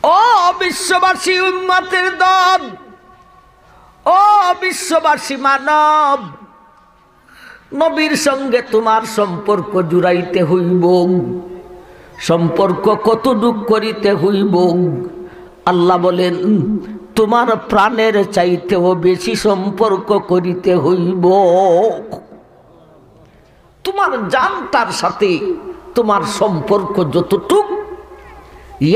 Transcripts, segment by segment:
ও বিশ্ববাসী উম্মতের দল, ও বিশ্ববাসী মানব, নবীর সঙ্গে তোমার সম্পর্ক জুড়াইতে হইব। সম্পর্ক কতটুক করিতে হইব? আল্লাহ বলেন তোমার প্রাণের চাইতেও বেশি সম্পর্ক করিতে হইব। তোমার জানটার সাথে তোমার সম্পর্ক যতটুক,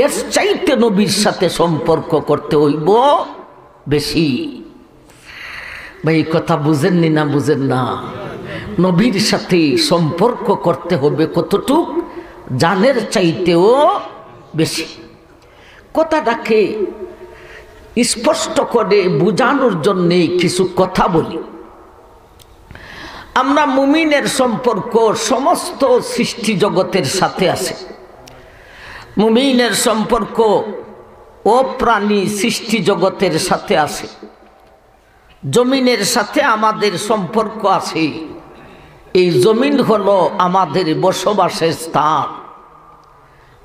এর চাইতে নবীর সাথে সম্পর্ক করতে হইব বেশি। ভাই কথা বুঝেননি না? বুঝেন না? নবীর সাথে সম্পর্ক করতে হবে কতটুক? জানের চাইতেও বেশি। কথাটাকে স্পষ্ট করে বোঝানোর জন্যে কিছু কথা বলি। আমরা মুমিনের সম্পর্ক সমস্ত সৃষ্টি জগতের সাথে আছে। মুমিনের সম্পর্ক ও প্রাণী সৃষ্টি জগতের সাথে আছে। জমিনের সাথে আমাদের সম্পর্ক আছে। এই জমিন হলো আমাদের বসবাসের স্থান।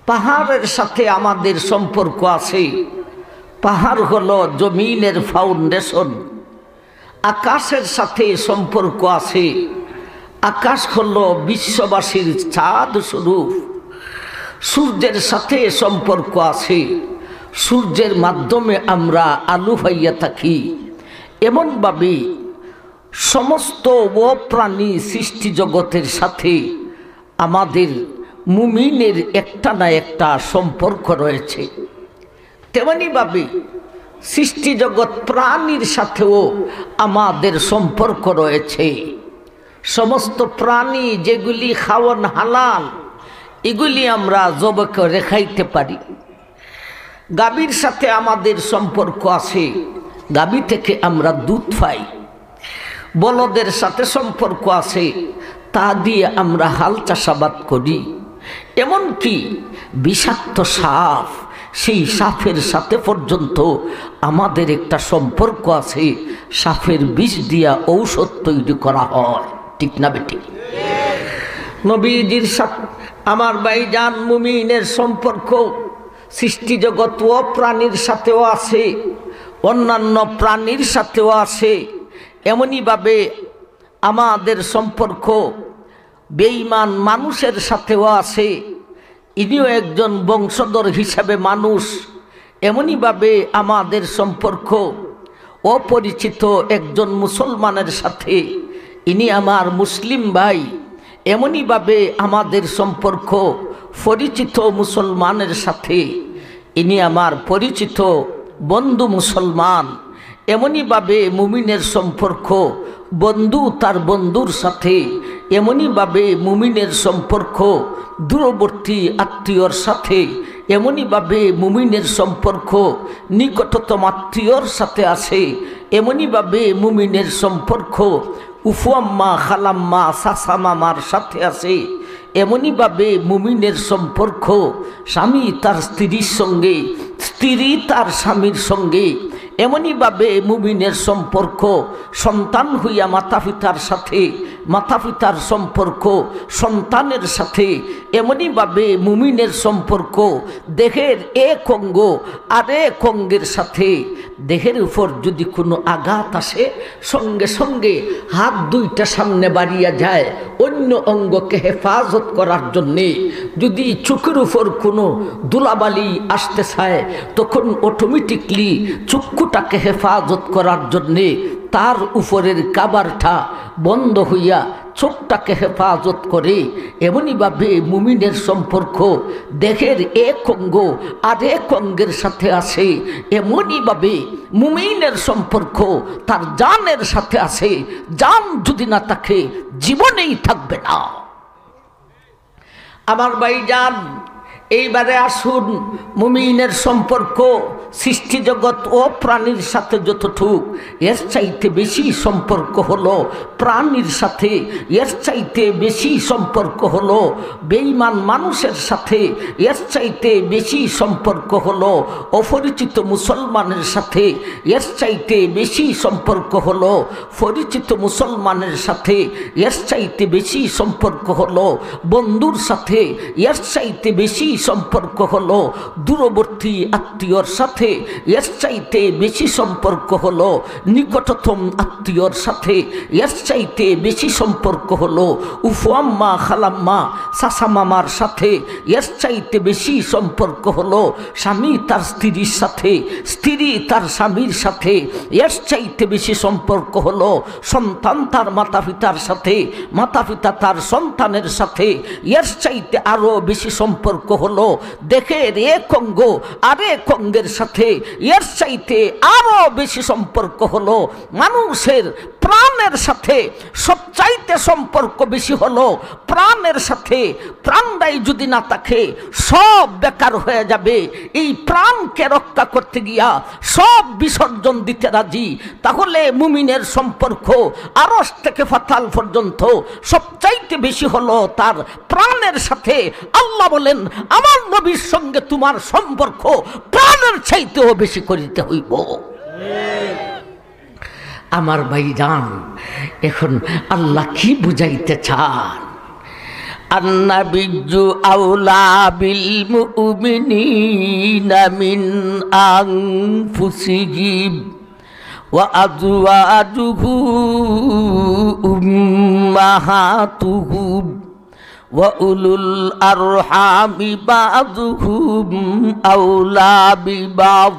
পাহাড়ের সাথে আমাদের সম্পর্ক আছে। পাহাড় হলো জমিনের ফাউন্ডেশন। আকাশের সাথে সম্পর্ক আছে। আকাশ হলো বিশ্ববাসীর চাঁদ স্বরূপ। সূর্যের সাথে সম্পর্ক আছে। সূর্যের মাধ্যমে আমরা আলো পাইয়া থাকি। এমনভাবে সমস্ত প্রাণী সৃষ্টি জগতের সাথে আমাদের মুমিনের একটা না একটা সম্পর্ক রয়েছে। তেমনিভাবে সৃষ্টি জগৎ প্রাণীর সাথেও আমাদের সম্পর্ক রয়েছে। সমস্ত প্রাণী যেগুলি খাওয়ান হালাল, এগুলি আমরা জবাই করে খাইতে পারি। গাভীর সাথে আমাদের সম্পর্ক আছে। গাভী থেকে আমরা দুধ পাই। বলদের সাথে সম্পর্ক আছে। তা দিয়ে আমরা হাল চাষাবাদ করি। এমনকি বিষাক্ত সাপ, সেই সাপের সাথে পর্যন্ত আমাদের একটা সম্পর্ক আছে। সাপের বিষ দিয়া ঔষধ তৈরি করা হয়। ঠিক না বেটি? নবীজির সাথে আমার ভাইজান মুমিনের সম্পর্ক সৃষ্টি জগৎ ও প্রাণীর সাথেও আছে, অন্যান্য প্রাণীর সাথেও আছে। এমনিভাবে আমাদের সম্পর্ক বেঈমান মানুষের সাথেও আছে। ইনিও একজন বংশধর হিসাবে মানুষ। এমনিভাবে আমাদের সম্পর্ক অপরিচিত একজন মুসলমানের সাথে, ইনি আমার মুসলিম ভাই। এমনিভাবে আমাদের সম্পর্ক পরিচিত মুসলমানের সাথে, ইনি আমার পরিচিত বন্ধু মুসলমান। এমনিভাবে মুমিনের সম্পর্ক বন্ধু তার বন্ধুর সাথে। এমনিভাবে মুমিনের সম্পর্ক দূরবর্তী আত্মীয়র সাথে। এমনিভাবে মুমিনের সম্পর্ক নিকটতম আত্মীয়র সাথে আছে। এমনিভাবে মুমিনের সম্পর্ক উফুয়াম্মা, খালাম্মা, সাসামামার সাথে আছে। এমনিভাবে মুমিনের সম্পর্ক স্বামী তার স্ত্রীর সঙ্গে, স্ত্রী তার স্বামীর সঙ্গে। এমনিভাবে মুমিনের সম্পর্ক সন্তান হইয়া মাতা পিতার সাথে, মাতা পিতার সম্পর্ক সন্তানের সাথে। এমনিভাবে মুমিনের সম্পর্ক দেহের এক অঙ্গ আরেক অঙ্গের সাথে। দেহের উপর যদি কোনো আঘাত আসে, সঙ্গে সঙ্গে হাত দুইটা সামনে বাড়িয়া যায় অন্য অঙ্গকে হেফাজত করার জন্যে। যদি চোখের উপর কোনো ধুলাবালি আসতে চায়, তখন অটোমেটিকলি চক্ষুটাকে হেফাজত করার জন্যে তার উপরের কাবারটা বন্ধ হইয়া চোখটাকে হেফাজত করে। এমনিভাবে মুমিনের সম্পর্ক দেহের এক অঙ্গ আরেক অঙ্গের সাথে আছে। এমনিভাবে মুমিনের সম্পর্ক তার জানের সাথে আছে। জান যদি না থাকে, জীবনেই থাকবে না। আমার ভাইজান, এইবারে আসুন, মুমিনের সম্পর্ক সৃষ্টি জগৎ ও প্রাণীর সাথে যতটুক, এর চাইতে বেশি সম্পর্ক হলো প্রাণীর সাথে। এর চাইতে বেশি সম্পর্ক হলো বেঈমান মানুষের সাথে। এর চাইতে বেশি সম্পর্ক হলো অপরিচিত মুসলমানের সাথে। এর চাইতে বেশি সম্পর্ক হলো পরিচিত মুসলমানের সাথে। এর চাইতে বেশি সম্পর্ক হলো বন্ধুর সাথে। এর চাইতে বেশি সম্পর্ক হলো দূরবর্তী আত্মীয়র সাথে, এর চাইতে বেশি সম্পর্ক হলো নিকটতম আত্মীয়র সাথে, এর চাইতে বেশি সম্পর্ক হলো উফুয়াম্মা খালাম্মা চাচা মামার সাথে, এর চাইতে বেশি সম্পর্ক হলো স্বামী তার স্ত্রীর সাথে, স্ত্রী তার স্বামীর সাথে, এর চাইতে বেশি সম্পর্ক হলো সন্তান তার মাতা পিতার সাথে, মাতা পিতা তার সন্তানের সাথে, এর চাইতে আরো বেশি সম্পর্ক হলো দেখের এক অঙ্গ আরেক অঙ্গের সাথে, এর চাইতে আরো বেশি সম্পর্ক হলো মানুষের প্রাণের সাথে। সবচাইতে সম্পর্ক বেশি হলো প্রাণের সাথে। প্রাণটাই যদি না থাকে সব বেকার হয়ে যাবে। এই প্রাণকে রক্ষা করতে গিয়া সব বিসর্জন দিতে রাজি। তাহলে মুমিনের সম্পর্ক আরশ থেকে ফাতাল পর্যন্ত সবচাইতে বেশি হলো তার প্রাণের সাথে। আল্লাহ বলেন আমার নবীর সঙ্গে তোমার সম্পর্ক প্রাণের চাইতেও বেশি করিতে হইব। আমার ভাইজান, এখন আল্লাহ কি বুঝাইতে চান? আন্নাবিয়্যু আওলা বিল মুমিনিনা মিন আনফুসিহিম ওয়া আজওয়াজুহু উম্মাহাতুহুম ওয়া উলুল আরহামি বাযুহুম আওলা বিবাদ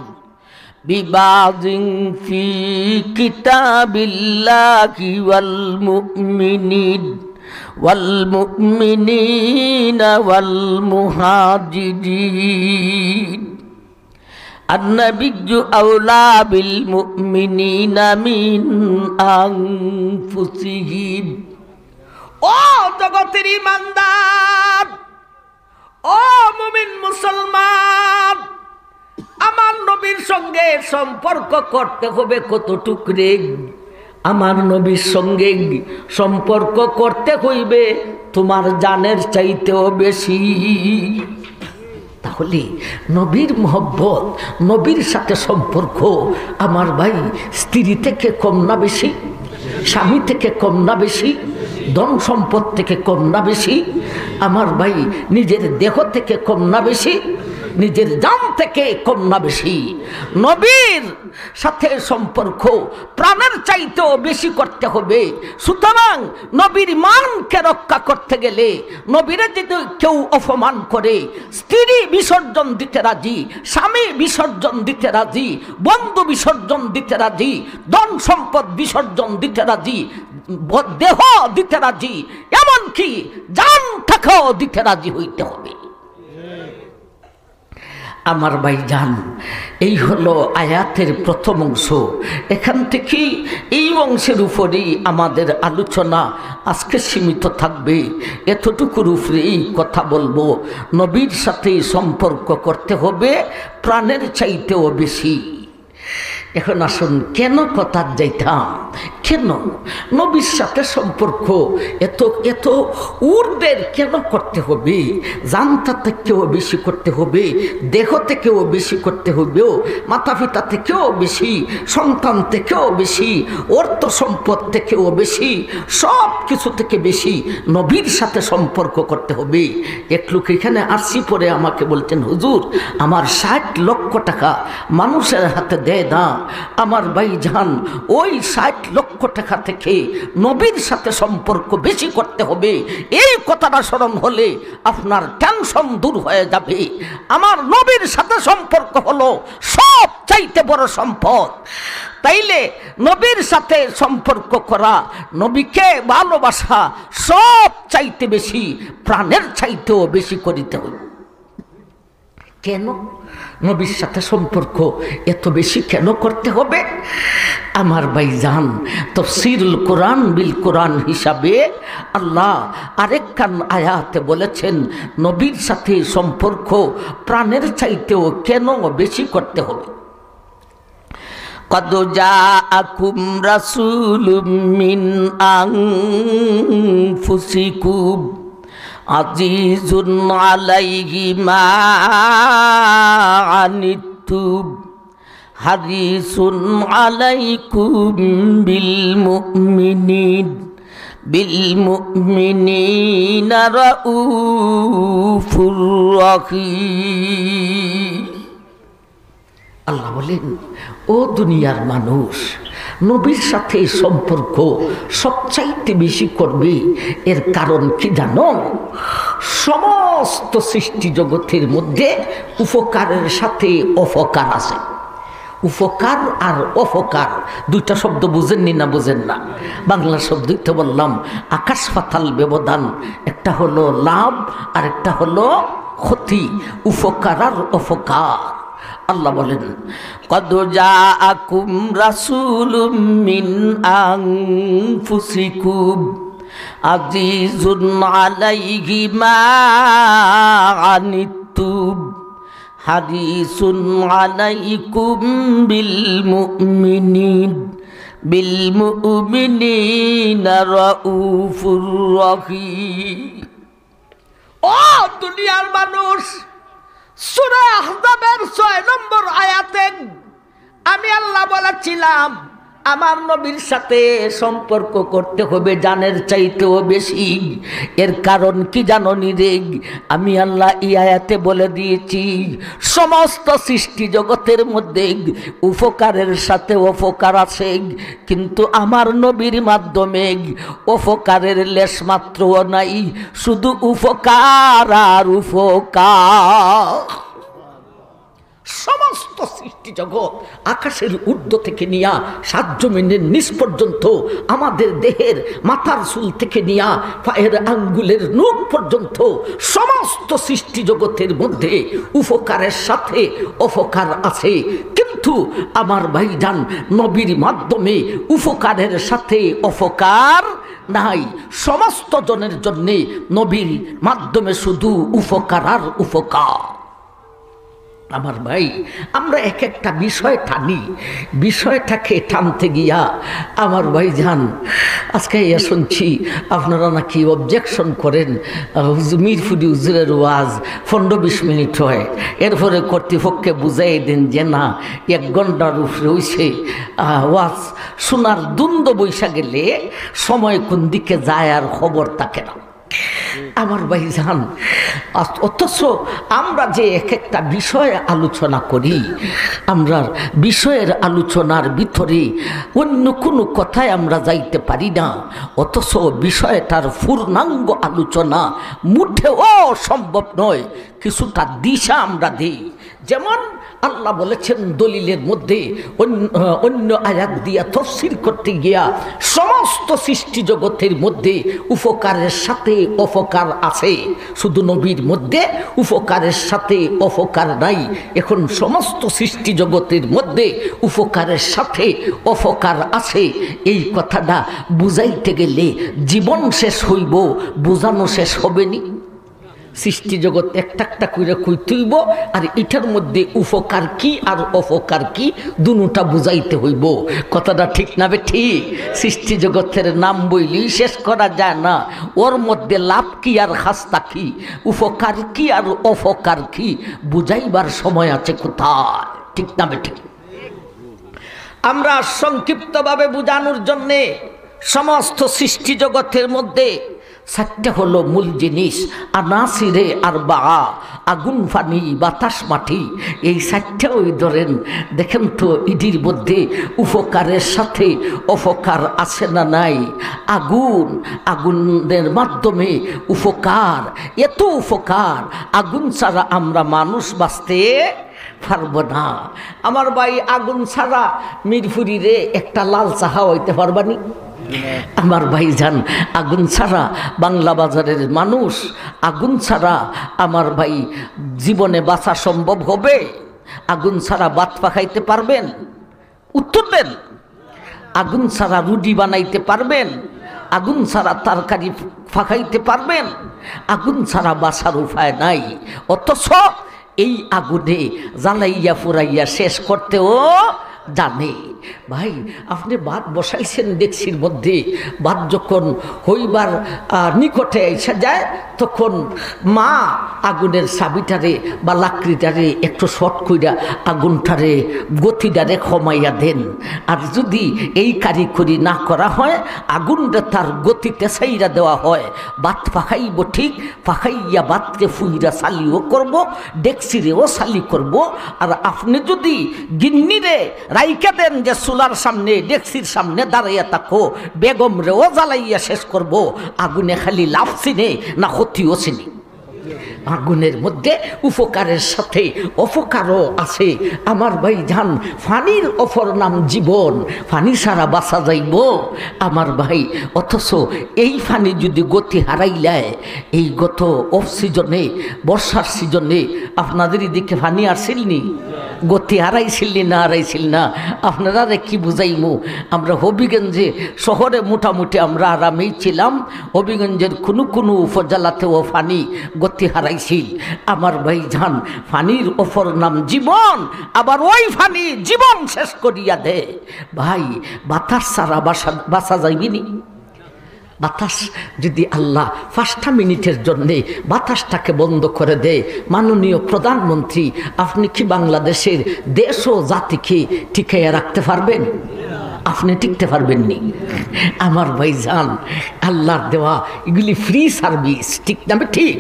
বিবাযিন ফি কিতাবিল্লাহি ওয়াল মুমিনিনা ওয়াল মুহাজিরিন। আন-নাবিয়্যু আওলা বিল মুমিনিনা মিন আনফুসিহিম। ও জগতের ঈমানদার, ও মুমিন মুসলমান, আমার নবীর সঙ্গে সম্পর্ক করতে হবে কতটুক রে? আমার নবীর সঙ্গে সম্পর্ক করতে হইবে তোমার জানের চাইতেও বেশি। তাহলে নবীর মহব্বত, নবীর সাথে সম্পর্ক আমার ভাই স্ত্রী থেকে কম না বেশি? স্বামী থেকে কম না বেশি? ধন সম্পদ থেকে কম না বেশি? আমার ভাই নিজের দেহ থেকে কম না বেশি? নিজের জান থেকে কম না বেশি? নবীর সাথে সম্পর্ক প্রাণের চাইতেও বেশি করতে হবে। সুতরাং নবীর মানকে রক্ষা করতে গেলে, নবীরে যদি কেউ অপমান করে, স্ত্রী বিসর্জন দিতে রাজি, স্বামী বিসর্জন দিতে রাজি, বন্ধু বিসর্জন দিতে রাজি, ধন সম্পদ বিসর্জন দিতে রাজি, দেহ দিতে রাজি, এমনকি জান থেকেও দিতে রাজি হইতে হবে। আমার ভাইজান, এই হলো আয়াতের প্রথম অংশ। এখান থেকে এই অংশের উপরেই আমাদের আলোচনা আজকে সীমিত থাকবে। এতটুকুর উপরেই কথা বলবো। নবীর সাথে সম্পর্ক করতে হবে প্রাণের চাইতেও বেশি। এখন আসুন, কেন কথা যাইতাম? কেন নবীর সাথে সম্পর্ক এত এত ঊর্ধ্বের কেন করতে হবে? জানতা থেকেও বেশি করতে হবে, দেহ থেকেও বেশি করতে হবে, মাতা পিতা থেকেও বেশি, সন্তান থেকেও বেশি, অর্থ সম্পদ থেকেও বেশি, সব কিছু থেকে বেশি নবীর সাথে সম্পর্ক করতে হবে। এক লোক এখানে আসছি পরে আমাকে বলতেন, হুজুর আমার 60 লক্ষ টাকা মানুষের হাতে দেয় না। আমার ভাইজান, ওই 60 লক্ষ টাকা থেকে নবীর সাথে সম্পর্ক বেশি করতে হবে। এই কথাটা স্মরণ হলে আপনার টেনশন দূর হয়ে যাবে। আমার নবীর সাথে সম্পর্ক হলো সব চাইতে বড় সম্পদ। তাইলে নবীর সাথে সম্পর্ক করা, নবীকে ভালোবাসা সব চাইতে বেশি, প্রাণের চাইতেও বেশি করিতে হবে। কেন নবীর সাথে সম্পর্ক এত বেশি কেন করতে হবে? আমার ভাইজান, তাফসীরুল কোরআন বিল কোরআন হিসাবে আল্লাহ আরেকখান আয়াতে বলেছেন নবীর সাথে সম্পর্ক প্রাণের চাইতেও কেন বেশি করতে হবে। কদ জাআকুম রাসূলুম মিন আনফুসিকুম আজিজুন আলাইহি মা আনিতুম হারিসুন আলাইকুম বিল মুমিনিন বিলমুমিনিনা রাউফুর রাহিম। আল্লাহ বলেন, ও দুনিয়ার মানুষ, নবীর সাথে সম্পর্ক সবচাইতে বেশি করবে। এর কারণ কি জানো? সমস্ত সৃষ্টি জগতের মধ্যে উপকারের সাথে অপকার আছে। উপকার আর অপকার দুইটা শব্দ বুঝেননি না? বুঝেন না? বাংলা শব্দই তো বললাম, আকাশ পাতাল ব্যবধান। একটা হলো লাভ আর একটা হলো ক্ষতি। উপকার আর অপকার। আল্লাহ বলেন, কদ জাআকুম রাসূলুম মিন আনফুসিকুম আজিজুন আলাইহি মা আনিতুম হারিসুন আলাইকুম বিল মুমিনিনা রাউফুর রাহিম। ও দুনিয়ার মানুষ, সূরা আহজাবের 6 নম্বর আয়াতে আমি আল্লাহ বলেছিলাম আমার নবীর সাথে সম্পর্ক করতে হবে জানের চাইতেও বেশি। এর কারণ কি জানোনি রে? আমি আল্লাহ এই আয়াতে বলে দিয়েছি, সমস্ত সৃষ্টি জগতের মধ্যে উপকারের সাথে অপকার আছে, কিন্তু আমার নবীর মাধ্যমে অপকারের লেশ মাত্রও নাই, শুধু উপকার আর উপকার। সমস্ত সৃষ্টি জগৎ আকাশের ঊর্ধ্ব থেকে নিয়া 7 জমিনের নিচ পর্যন্ত, আমাদের দেহের মাথার চুল থেকে নিয়া পায়ের আঙ্গুলের নখ পর্যন্ত সমস্ত সৃষ্টি জগতের মধ্যে উপকারের সাথে অপকার আছে। কিন্তু আমার ভাইজান নবীর মাধ্যমে উপকারের সাথে অপকার নাই। সমস্ত জনের জন্যে নবীর মাধ্যমে শুধু উপকার আর উপকার। আমার ভাই, আমরা এক একটা বিষয় টানি, বিষয়টাকে টানতে গিয়া আমার ভাই যান, আজকে শুনছি আপনারা নাকি অবজেকশন করেন, মিরপুরি হুজুরের ওয়াজ 15-20 মিনিট হয়, এরপরে কর্তৃপক্ষে বুঝাই দেন যে না 1 ঘন্টার উপরে হইছে। ওয়াজ শোনার দ্বন্দ্ব বৈশা গেলে সময় কোন দিকে যায় আর খবর থাকে না। আমার ভাইজান, অথচ আমরা যে এক একটা বিষয়ে আলোচনা করি, আমরা বিষয়ের আলোচনার ভিতরে অন্য কোনো কথায় আমরা যাইতে পারি না, অথচ বিষয়টার পূর্ণাঙ্গ আলোচনা মুঠেও সম্ভব নয়। কিছুটা দিশা আমরা দিই। যেমন আল্লাহ বলেছেন দলিলের মধ্যে, অন্য আয়াত দিয়া তফসির করতে গিয়া সমস্ত সৃষ্টি জগতের মধ্যে উপকারের সাথে অপকার আছে, শুধু নবীর মধ্যে উপকারের সাথে অপকার নাই। এখন সমস্ত সৃষ্টি জগতের মধ্যে উপকারের সাথে অপকার আছে, এই কথাটা বুঝাইতে গেলে জীবন শেষ হইব, বুঝানো শেষ হবে নি। সৃষ্টি জগৎ একটা একটা করে কইতেইব, আর এটার মধ্যে উপকার কি আর অপকার কি দুটা বুঝাইতে হইব। কথাটা ঠিক না বে ঠিক? সৃষ্টি জগতের নাম বইলেই শেষ করা যায় না, ওর মধ্যে লাভ কি আর খাস্তা কি, উপকার কি আর অপকার কি বুঝাইবার সময় আছে কোথায়? ঠিক না বে ঠিক? আমরা সংক্ষিপ্তভাবে বুঝানোর জন্যে সমস্ত সৃষ্টি জগতের মধ্যে 4টা হলো মূল জিনিস, আনাসিরে আর বা আগুন, পানি, বাতাস, মাটি। এই 4টা ওই ধরেন, দেখেন তো ইডির মধ্যে উপকারের সাথে অপকার আছে না নাই? আগুন, আগুনের মাধ্যমে উপকার, এত উপকার, আগুন ছাড়া আমরা মানুষ বাঁচতে পারব না। আমার ভাই, আগুন ছাড়া মিরপুরিরে একটা লাল চাহা হইতে পারবানি? আমার ভাইজান, আগুন ছাড়া বাংলা বাজারের মানুষ, আগুন ছাড়া আমার ভাই জীবনে বাঁচা সম্ভব হবে? আগুন ছাড়া ভাত পাকাইতে পারবেন? উত্তর দেন। আগুন ছাড়া রুটি বানাইতে পারবেন? আগুন ছাড়া তরকারি পাকাইতে পারবেন? আগুন ছাড়া বাঁচার উপায় নাই। অথচ এই আগুনে জ্বালাইয়া পুরাইয়া শেষ করতেও জানে। ভাই আপনি ভাত বসাইছেন ডেকচির মধ্যে, ভাত যখন হইবার নিকটে এসে যায় তখন মা আগুনের চাবিটারে বা লাকড়িটারে একটু শর্ট কইরা আগুনটারে গতিটারে কমাইয়া দেন। আর যদি এই কারিগরি না করা হয়, আগুনটা তার গতিতে ছাইরা দেওয়া হয়, ভাত পাখাইব ঠিক, পাখাইয়া ভাতকে ফুইরা চালিও করব, ডেকচিরেও চালি করব। আর আপনি যদি গিন্নিরে রাইকা দেন যে চুলার সামনে ডেকচির সামনে দাঁড়াইয়া থাকো, বেগম রেও জ্বালাইয়া শেষ করব, আগুনে খালি লাভ চিনে না ক্ষতিও চিনি। আগুনের মধ্যে উপকারের সাথে অপকারও আছে আমার ভাই জান। পানির অপর নাম জীবন, পানি ছাড়া বাঁচা যাইব আমার ভাই। অথচ এই পানি যদি গতি হারাইলায়, এই গত অফ সিজনে বর্ষার সিজনে আপনাদের এদিকে পানি আসিলনি, গতি হারাইছিলনি না হারাইছিল না? আপনারা কি বুঝাইমু? আমরা হবিগঞ্জে শহরে মোটামুটি আমরা আরামেই ছিলাম, হবিগঞ্জের কোনো উপজেলাতেও পানি গতি হারাইছিল আমার ভাই জান। পানির অপর নাম জীবন, আবার ওই পানি জীবন শেষ করিয়া দে ভাই। বাতাস ছাড়া বাঁচা যাইবিনি। বাতাস যদি আল্লাহ 5টা মিনিটের জন্যে বাতাসটাকে বন্ধ করে দেয়, মাননীয় প্রধানমন্ত্রী আপনি কি বাংলাদেশের দেশ ও জাতিকে টিকাইয়া রাখতে পারবেন? আপনি টিকতে পারবেননি আমার ভাই জান। আল্লাহর দেওয়া এগুলি ফ্রি সার্ভিস, ঠিক না? ঠিক,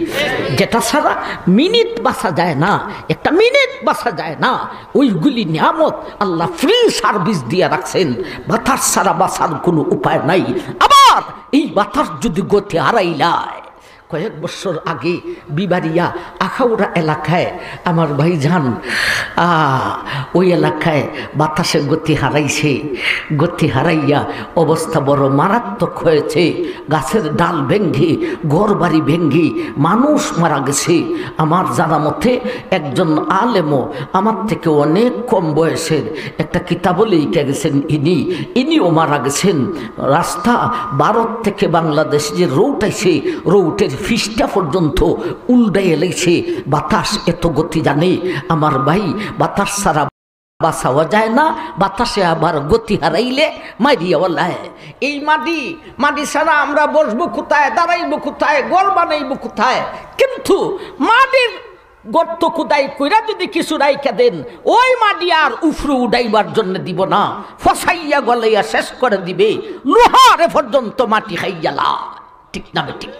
যেটা ছাড়া মিনিট বাঁচা যায় না, একটা মিনিট বাঁচা যায় না, ওইগুলি নিয়ামত আল্লাহ ফ্রি সার্ভিস দিয়ে রাখছেন। বাতাস ছাড়া বাঁচার কোনো উপায় নাই। আবার এই বাতাস যদি গতি হারাইলায়, কয়েক বছর আগে বিবারিয়া আখাউড়া এলাকায় আমার ভাই জান, ওই এলাকায় বাতাসে গতি হারাইছে। গতি হারাইয়া অবস্থা বড় মারাত্মক হয়েছে। গাছের ডাল ভেঙ্গে, ঘর বাড়ি ভেঙ্গে মানুষ মারা গেছে। আমার জানা মতে একজন আলেমও আমার থেকে অনেক কম বয়সের একটা কিতাবও লিখে গেছেন, ইনিও মারা গেছেন। রাস্তা ভারত থেকে বাংলাদেশ যে রৌট আছে, রৌটের ফিসটা পর্যন্ত উল্টাই এলেছে। বাতাস এত গতি জানে আমার ভাই। বাতাস ছাড়া বাঁচাওয়া যায় না। বাতাসে আবার গতি হারাইলে মারিয়াওয়ালায়। এই মাটি ছাড়া আমরা বসবো কোথায়, দাঁড়াইবো কোথায়, ঘর বানাইবো কোথায়? কিন্তু মাটির গর্ত কুদাই কইরা যদি কিছু রাইখা দেন, ওই মাটি আর উফরু উড়াইবার জন্য দিব না, ফসাইয়া গলাইয়া শেষ করে দিবে। লোহারে পর্যন্ত মাটি খাইয়ালা, ঠিক না? ঠিক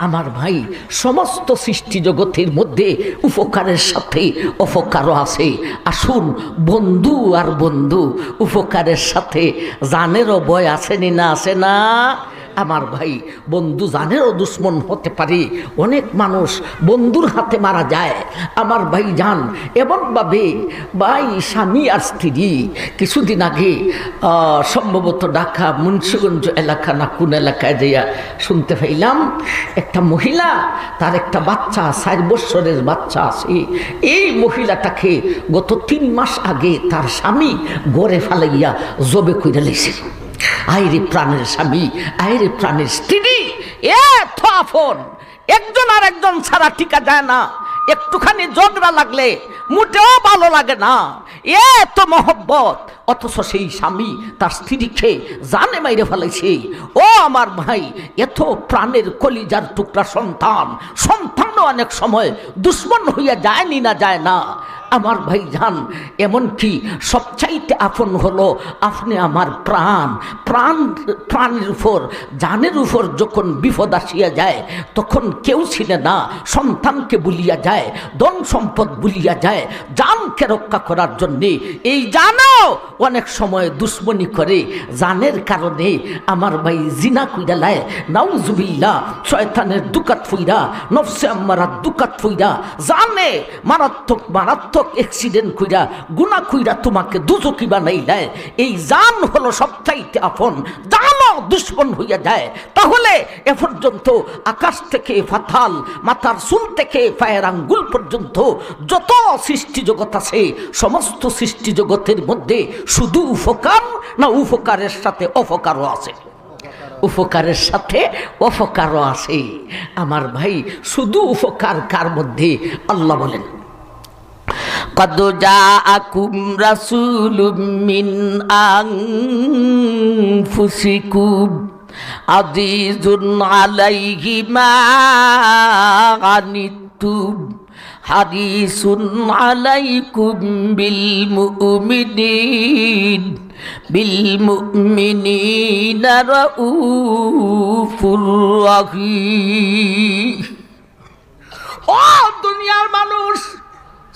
আমার ভাই। সমস্ত সৃষ্টি জগতের মধ্যে উপকারের সাথে অপকারও আছে। আসুন বন্ধু আর বন্ধু, উপকারের সাথে জানেরও ভয় আসেনি না? আসে না আমার ভাই? বন্ধু জানেরও দুশ্মন হতে পারে। অনেক মানুষ বন্ধুর হাতে মারা যায় আমার ভাই জান। এমনভাবে ভাই স্বামী আর স্ত্রী, কিছুদিন আগে সম্ভবত ঢাকা মুন্সিগঞ্জ এলাকা না কোন এলাকায় যাইয়া শুনতে পাইলাম, একটা মহিলা, তার একটা বাচ্চা, 4 বছরের বাচ্চা আছে। এই মহিলাটাকে গত 3 মাস আগে তার স্বামী গড়ে ফালাইয়া জবে কইরা লেছে। আইরে প্রাণের স্বামী, আইরে প্রাণের স্ত্রী, এত আপন, একজন আর একজন ছাড়া টিকা যায় না। একটুখানি ঝগড়া লাগলে মোটেও ভালো লাগে না, এত মহব্বত। অথচ সেই স্বামী তার স্ত্রীকে জানে মাইরে ফেলেছে। ও আমার ভাই, এত প্রাণের কলিজার টুকরা সন্তানও অনেক সময় দুশ্মন হইয়া যায়নি না, যায় না আমার ভাই জান। এমনকি সবচাইতে আপন হলো আপনি আমার প্রাণের উপর, জানের উপর যখন বিপদ আসিয়া যায়, তখন কেউ ছিনে না, সন্তানকে ভুলিয়া যায়, ধন সম্পদ ভুলিয়া যায়, জানকে রক্ষা করার জন্যে। এই জানও অনেক সময় দুশ্মনী করে, জানের কারণে আমার ভাই জিনা কইরা লায়, নাউজুবিল্লাহ, শয়তানের দুকাত ফুইরা, নফসে আম্মারার দুকাত ফুইরা, জানে মারাত্মক অ্যাক্সিডেন্ট কইরা, গুনাহ কইরা তোমাকে দুজকি বানাইলায়। এই জান হলো সবচাইতে আপন, জানও দুশ্মন হইয়া যায়। তাহলে এ পর্যন্ত আকাশ থেকে ফাতাল, মাথার চুল থেকে পায়ের আঙ্গুল পর্যন্ত যত সৃষ্টি জগৎ আছে, সমস্ত সৃষ্টি জগতের মধ্যে শুধু উপকার না উপকারের সাথে অপকারও আছে? উপকারের সাথে অপকারও আছে আমার ভাই। শুধু উপকার কার মধ্যে? আল্লাহ বলেন قد جاءكم رسول من أنفسكم عزيز عليه ما عنتم حريص عليكم بالمؤمنين رؤوف رحيم ও দুনিয়ার মানুষ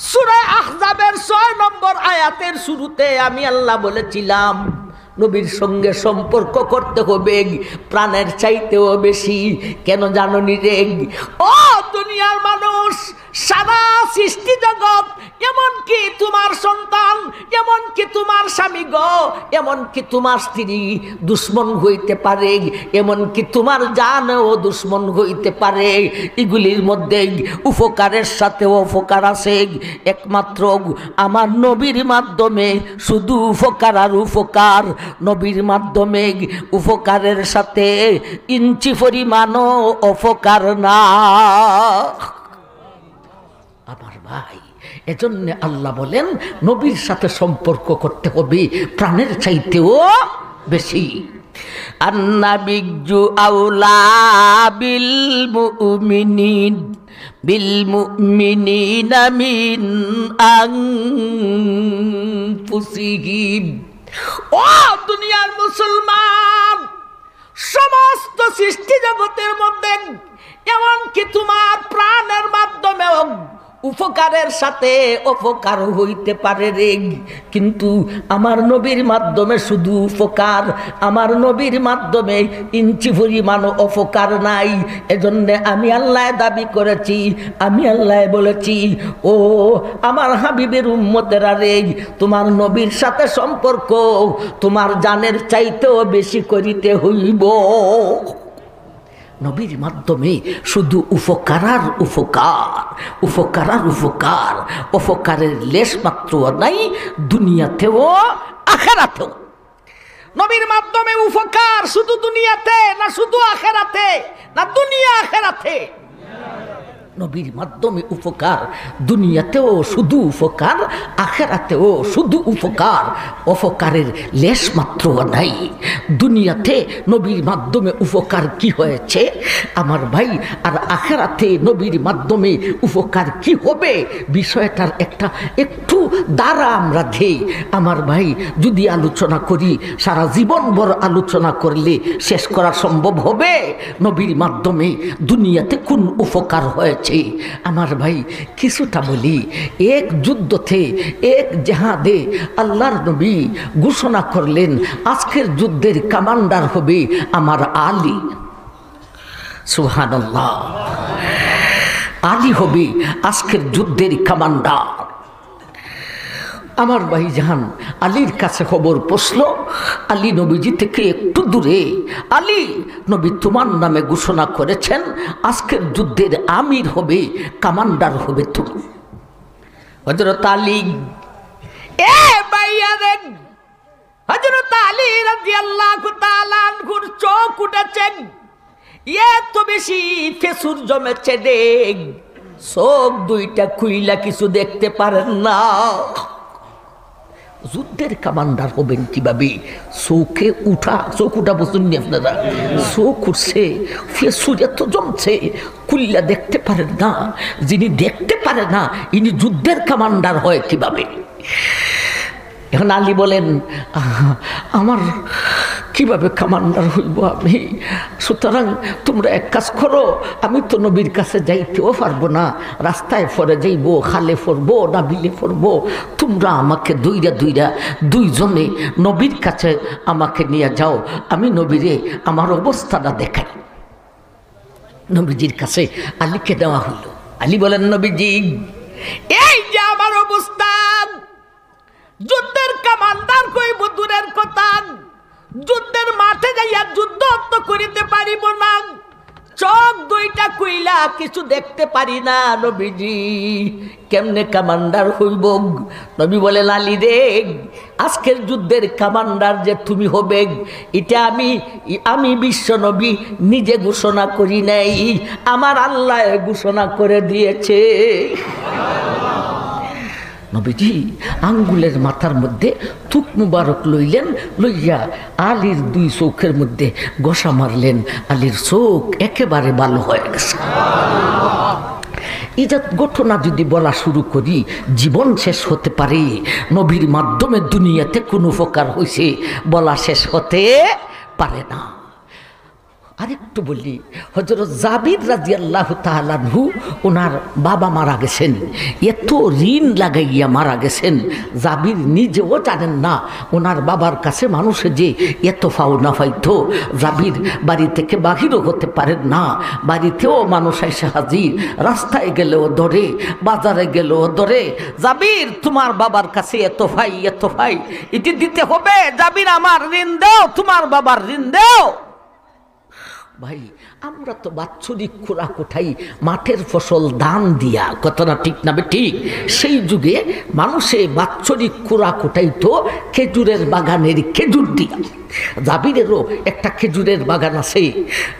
সূরা আহজাবের 6 নম্বর আয়াতের শুরুতে আমি আল্লাহ বলেছিলাম নবীর সঙ্গে সম্পর্ক করতে হবে প্রাণের চাইতেও বেশি। কেন জানোনি রে? ও দুনিয়ার মানুষ, সারা সৃষ্টি জগৎ, এমনকি তোমার সন্তান, এমনকি তোমার স্বামী গো, এমনকি তোমার স্ত্রী দুশ্মন হইতে পারে, এমনকি তোমার জানও দুশ্মন হইতে পারে। এগুলির মধ্যে উপকারের সাথে অপকার আছে। একমাত্র আমার নবীর মাধ্যমে শুধু উপকার আর উপকার। নবীর মাধ্যমে উপকারের সাথে ইঞ্চি পরিমাণও অপকার না আমার ভাই। এজন্য আল্লাহ বলেন নবীর সাথে সম্পর্ক করতে হবে প্রাণের চাইতেও বেশি। আন্নাবিয়্যু আওলা বিল মুমিনিনা মিন আনফুসিহিম। ও দুনিয়ার মুসলমান, সমস্ত সৃষ্টি জগতের মধ্যে এমনকি তোমার প্রাণের মাধ্যমেও উপকারের সাথে অপকার হইতে পারে রে, কিন্তু আমার নবীর মাধ্যমে শুধু উপকার, আমার নবীর মাধ্যমে ইঞ্চি পরিমাণ অপকার নাই। এজন্য আমি আল্লাহ দাবি করেছি, আমি আল্লাহ বলেছি, ও আমার হাবিবের উম্মতেরা রে, তোমার নবীর সাথে সম্পর্ক তোমার জানের চাইতেও বেশি করিতে হইব। নবীর মাধ্যমে শুধু উপকার আর উপকার, উপকার আর উপকার, উপকারের লেশ মাত্র নাই দুনিয়াতেও আখিরাতেও। নবীর মাধ্যমে উপকার শুধু দুনিয়াতে না শুধু আখিরাতে, না দুনিয়া আখিরাতে। নবীর মাধ্যমে উপকার দুনিয়াতেও শুধু উপকার, আখিরাতেও শুধু উপকার, অপকারের লেশ মাত্র নাই। দুনিয়াতে নবীর মাধ্যমে উপকার কি হয়েছে আমার ভাই, আর আখিরাতে নবীর মাধ্যমে উপকার কি হবে, বিষয়টার একটু দ্বারা আমরা দেই আমার ভাই। যদি আলোচনা করি সারা জীবনভর আলোচনা করলে শেষ করা সম্ভব হবে নবীর মাধ্যমে দুনিয়াতে কোন উপকার হয়েছে আমার ভাই। কিছুটা বলি। এক যুদ্ধতে, এক জেহাদে আল্লাহর নবী ঘোষণা করলেন আজকের যুদ্ধের কমান্ডার হবে আমার আলী। সুবহানাল্লাহ, আলী হবে আজকের যুদ্ধের কমান্ডার। আমার ভাইজান আলীর কাছে খবর পৌঁছল, আলী নবীজি থেকে একটু দূরে, আলী নবী তোমার নামে ঘোষণা করেছেন আজকের যুদ্ধের আমির হবে, কমান্ডার হবে তুমি। হযরত আলী, এ ভাইয়া রে, হযরত আলী রাদিয়াল্লাহু তাআলা আনহুর চোখ উঠেছে, এত বেশি ফেসুর জমেছে দেখ, চোখ দুইটা খুইলা কিছু দেখতে পারেন না। যুদ্ধের কমান্ডার হবেন কিভাবে? চোখ উঠা বুঝুননি আপনারা, চোখ উঠছে, ফেসুর এত জমছে, খুইলা দেখতে পারেন না। যিনি দেখতে পারে না ইনি যুদ্ধের কমান্ডার হয় কিভাবে? এখন আলী বলেন আমার কিভাবে কমান্ডার হইব আমি? সুতরাং তোমরা এক কাজ করো, আমি তো নবীর কাছে যাইতেও পারবো না, রাস্তায় পরে যাইব, খালে পড়বো না বিলে পড়বো, তোমরা আমাকে দুইজনে নবীর কাছে আমাকে নিয়ে যাও, আমি নবীরে আমার অবস্থাটা দেখাই। নবীজির কাছে আলীকে দেওয়া হইল। আলী বলেন নবীজি, এই যে আমার অবস্থা, যুদ্ধের কমান্ডার কইব দূরের কথা, যুদ্ধের মাঠে যাইয়া যুদ্ধ তো করিতে পারিব না, চোখ দুইটা কইলা কিছু দেখতে পারি না নবীজি, কেমনে কমান্ডার হইব? নবী বলেন আলী রে, আজকের যুদ্ধের কমান্ডার যে তুমি হবে এটা আমি বিশ্ব নবী নিজে ঘোষণা করি নাই, আমার আল্লাহ ঘোষণা করে দিয়েছে। নবীজি আঙ্গুলের মাথার মধ্যে থুক মুবারক লইলেন, লইয়া আলীর দুই চোখের মধ্যে ঘষা মারলেন। আলীর চোখ একেবারে ভালো হয়ে গেছে। এই ঘটনা যদি বলা শুরু করি জীবন শেষ হতে পারে। নবীর মাধ্যমে দুনিয়াতে কোন উপকার হয়েছে বলা শেষ হতে পারে না। আরেকটু বলি, হযরত জাবির রাদিয়াল্লাহু তাআলা আনহু ওনার বাবা মারা গেছেন, এত ঋণ লাগাইয়া মারা গেছেন জাবির নিজেও জানেন না ওনার বাবার কাছে মানুষে যে এত পাওনা পাইতো। জাবির বাড়ি থেকে বাহিরও হতে পারেন না, বাড়িতেও মানুষ এসে হাজির, রাস্তায় গেলেও ধরে, বাজারে গেলেও ধরে, জাবির তোমার বাবার কাছে এত ভাই এত ভাই এটি দিতে হবে, জাবির আমার ঋণ দাও, তোমার বাবার ঋণ দাও। ভাই আমরা তো বাৎসরিক খোরাক উঠাই মাঠের ফসল দান দিয়া, কথাটা ঠিক না ঠিক? সেই যুগে মানুষে বাৎসরিক খোরাক উঠাইতো খেজুরের বাগানের খেজুর দিয়া। জাবিরেরও একটা খেজুরের বাগান আছে।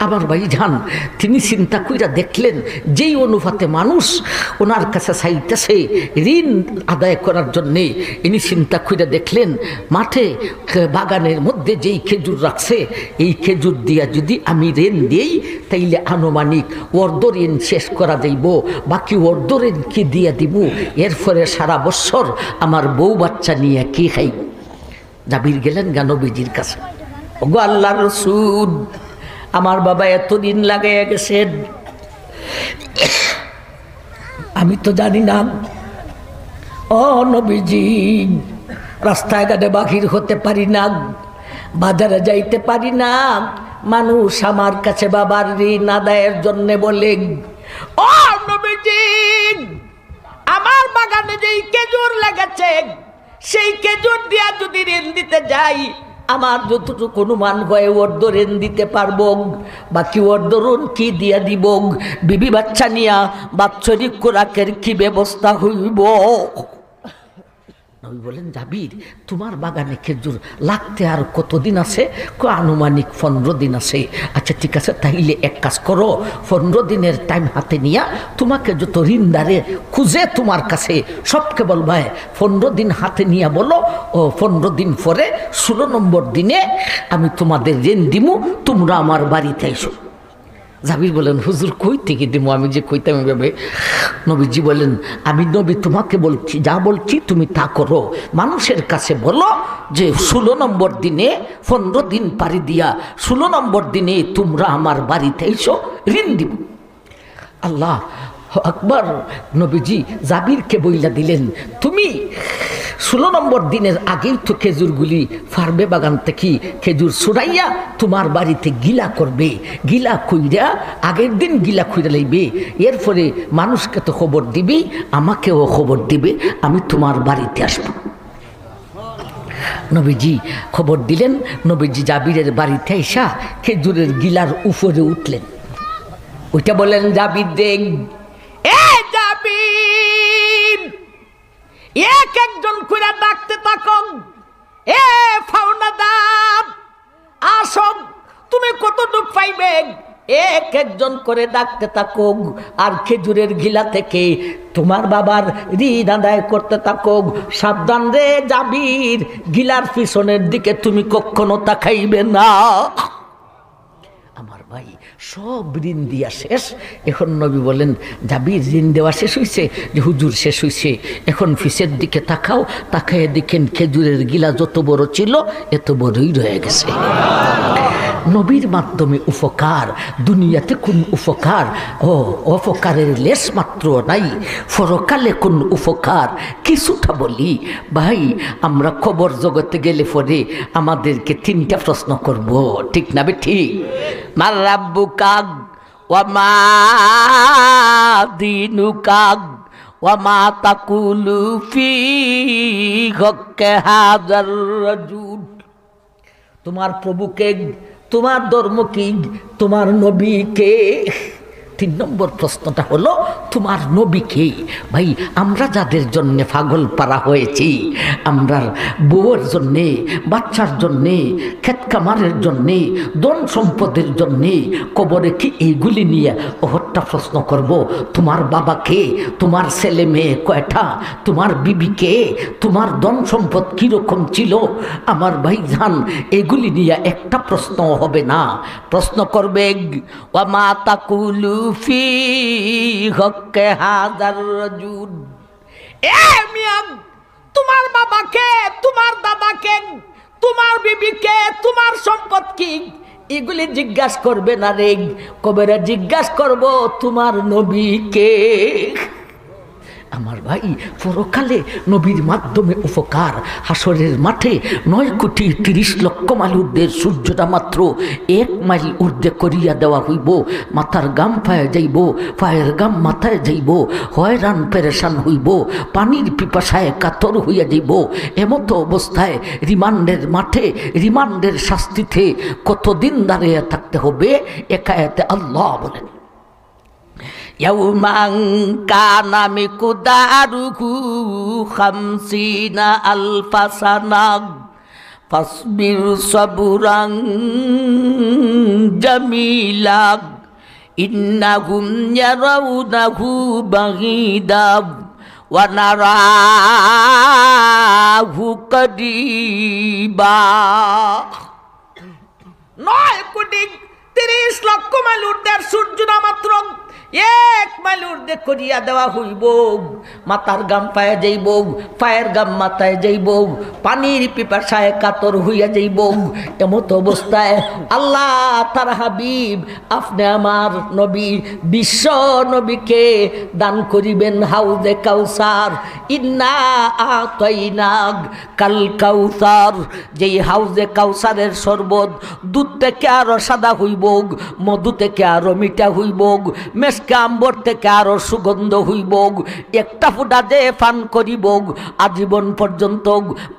আমার ভাই যান তিনি চিন্তা কইরা দেখলেন যেই অনুপাতে মানুষ ওনার কাছে চাইতেছে ঋণ আদায় করার জন্যে, ইনি চিন্তা কইরা দেখলেন মাঠে বাগানের মধ্যে যেই খেজুর রাখছে এই খেজুর দিয়া যদি আমি ঋণ দিই তাইলে আনুমানিক অর্ধ ঋণ শেষ করা যাইব, বাকি অর্ধ ঋণ কি দিয়া দিব, এরপরে সারা বছর আমার বউ বাচ্চা নিয়ে কি খাইব। জাবির গেলেন নবীজির কাছে, ওগো আল্লাহর রাসূল আমার বাবা এত দিন লাগাইয়া গেছেন, আমি তো জানি না। ও নবীজি রাস্তায় ঘাটে বাহির হতে পারি না, বাজারে যাইতে পারি না, মানুষ আমার কাছে বাবার ঋণ আদায়ের জন্য বলে। ও নবীজি আমার বাগানে যেই খেজুর লেগেছে সেই খেজুর দিয়া যদি ঋণ দিতে যাই আমার যতটুকু অনুমান হয় অর্ধ ঋণ দিতে পারবো, বাকি অর্ধ ঋণ কি দিয়া দিব, বিবি বাচ্চা নিয়া বাৎসরিক খোরাকের কি ব্যবস্থা হইব। নবী বলেন জাবির তোমার বাগানে খেজুর লাগতে আর কতদিন আছে? আনুমানিক 15 দিন আছে। আচ্ছা ঠিক আছে, তাইলে এক কাজ করো, 15 দিনের টাইম হাতে নিয়া তোমাকে যত ঋণদারে খুঁজে তোমার কাছে সবকে বলবা 15 দিন হাতে নিয়া বলো, ও 15 দিন পরে 16 নম্বর দিনে আমি তোমাদের ঋণ দিমু, তোমরা আমার বাড়িতে এসো। জাবির বলেন হুজুর কই থেকে দিব, আমি যে কইতাম এভাবে। নবীজি বলেন আমি নবী তোমাকে বলছি, যা বলছি তুমি তা করো, মানুষের কাছে বলো যে 16 নম্বর দিনে 15 দিন পারি দিয়া 16 নম্বর দিনে তোমরা আমার বাড়িতে এসো, ঋণ দিব। আল্লাহ আকবার। নবীজি জাবিরকে বইলা দিলেন তুমি 16 নম্বর দিনের আগেই তো খেজুরগুলি ফার্মে বাগান থেকে খেজুর ছুড়াইয়া তোমার বাড়িতে গিলা করবে, গিলা খুইরা আগের দিন গিলা খুইরা লইবে, এরপরে মানুষকে তো খবর দিবি, আমাকেও খবর দিবে, আমি তোমার বাড়িতে আসবো। নবীজি খবর দিলেন, নবীজি জাবিরের বাড়িতে আইসা খেজুরের গিলার উপরে উঠলেন। ওইটা বলেন জাবির দেখ, এ জাবির এক একজন করে ডাকতে থাকুন, এ ফাওনাদার আসো, তুমি কতটুক পাইবে, এক একজন করে ডাকতে থাকুক, আর খেজুরের গিলা থেকে তোমার বাবার ঋণ আদায় করতে থাকুক। সাবধান রে জাবির, গিলার পিছনের দিকে তুমি কখনো তাকাইবে না। আমার ভাই সব ঋণ দিয়া শেষ। এখন নবী বলেন জাবির ঋণ দেওয়া শেষ হয়েছে, যে হুজুর শেষ হয়েছে, এখন ফিসের দিকে তাকাও, তাকায় দেখেন খেজুরের গিলা যত বড় ছিল এত বড়ই রয়ে গেছে। নবীর মাধ্যমে উপকার, দুনিয়াতে কোন উপকার ও অপকারের লেশ মাত্র নাই, পরকালে কোন উপকার কিছুটা বলি। ভাই আমরা খবর জগতে গেলে পরে আমাদেরকে 3টা প্রশ্ন করব, ঠিক না বে ঠিক? মার রাব্বুকা ওয়া মা দীনুকা ওয়া মা তাকুলু ফি হক্কে হাযার রাজুল। তোমার প্রভুকে, তোমার ধর্ম কি, তোমার নবীকে। 3 নম্বর প্রশ্নটা হলো তোমার নবীকে। ভাই আমরা যাদের জন্যে পাগল পারা হয়েছি, আমরা বউয়ের জন্যে, বাচ্চার জন্যে, ক্ষেত কামারের জন্যে, ধন সম্পদের জন্যে কবরে কি এইগুলি নিয়ে অহট্টা প্রশ্ন করব? তোমার বাবাকে, তোমার ছেলে মেয়ে কয়টা, তোমার বিবিকে, তোমার ধন সম্পদ কীরকম ছিল, আমার ভাইজান এগুলি নিয়ে একটা প্রশ্ন হবে না। প্রশ্ন করবে ওয়া মা তাকুলু ফি হক্কে হাযার রাজুল। এ মিয়া, তোমার বাবাকে, তোমার দাদাকে, তোমার বিবিকে, তোমার সম্পদ কি, এগুলি জিজ্ঞাসা করবে না রে। কবেরে জিজ্ঞাসা করব তোমার নবীকে। আমার ভাই পরকালে নবীর মাধ্যমে উপকার। হাসরের মাঠে 9,30,00,000 মাইল ঊর্ধ্বের সূর্যটা মাত্র 1 মাইল ঊর্ধ্বে করিয়া দেওয়া হইব। মাথার গাম পায়ে যাইব, পায়ের গাম মাথায় যাইব, হয়রান পেরেশান হইব, পানির পিপাসায় কাতর হইয়া যাইব। এমতো অবস্থায় রিমান্ডের মাঠে, রিমান্ডের শাস্তিতে কতদিন দাঁড়িয়ে থাকতে হবে? একায়েতে আল্লাহ বলেন ইয়াউমান কানা মিকদারুহু 50,000 সানা ফাসবির সাবরান জামিলা ইন্নাহুম ইয়ারাউনাহু বাগীদা ওয়া নারাহু করিবা। 9,30,00,000 মাইল ঊর্ধ্বের সূর্যটা মাত্র 1 মাইল ঊর্ধ্বে করিয়া দেওয়া হইব। মাথার গাম পায়ে যাইব, পায়ের গাম মাথায় যাইব, পানির পিপাসায় কাতর হইয়া যাইব। এমত অবস্থায় আল্লাহ তার হাবিব, আপনি আমার নবী, বিশ্ব নবীকে দান করিবেন হাউজে কাউসার। ইন্না আতাইনাক কাল কাউসার, যেই হাউজে কাউসারের শরবত দুধ থেকে আরো সাদা হইব, মধু থেকে আরো মিঠা হইব, মেশকে আম্বর থেকে আরো সুগন্ধ হইব। একটা ফুটা যে পান করিব আজীবন পর্যন্ত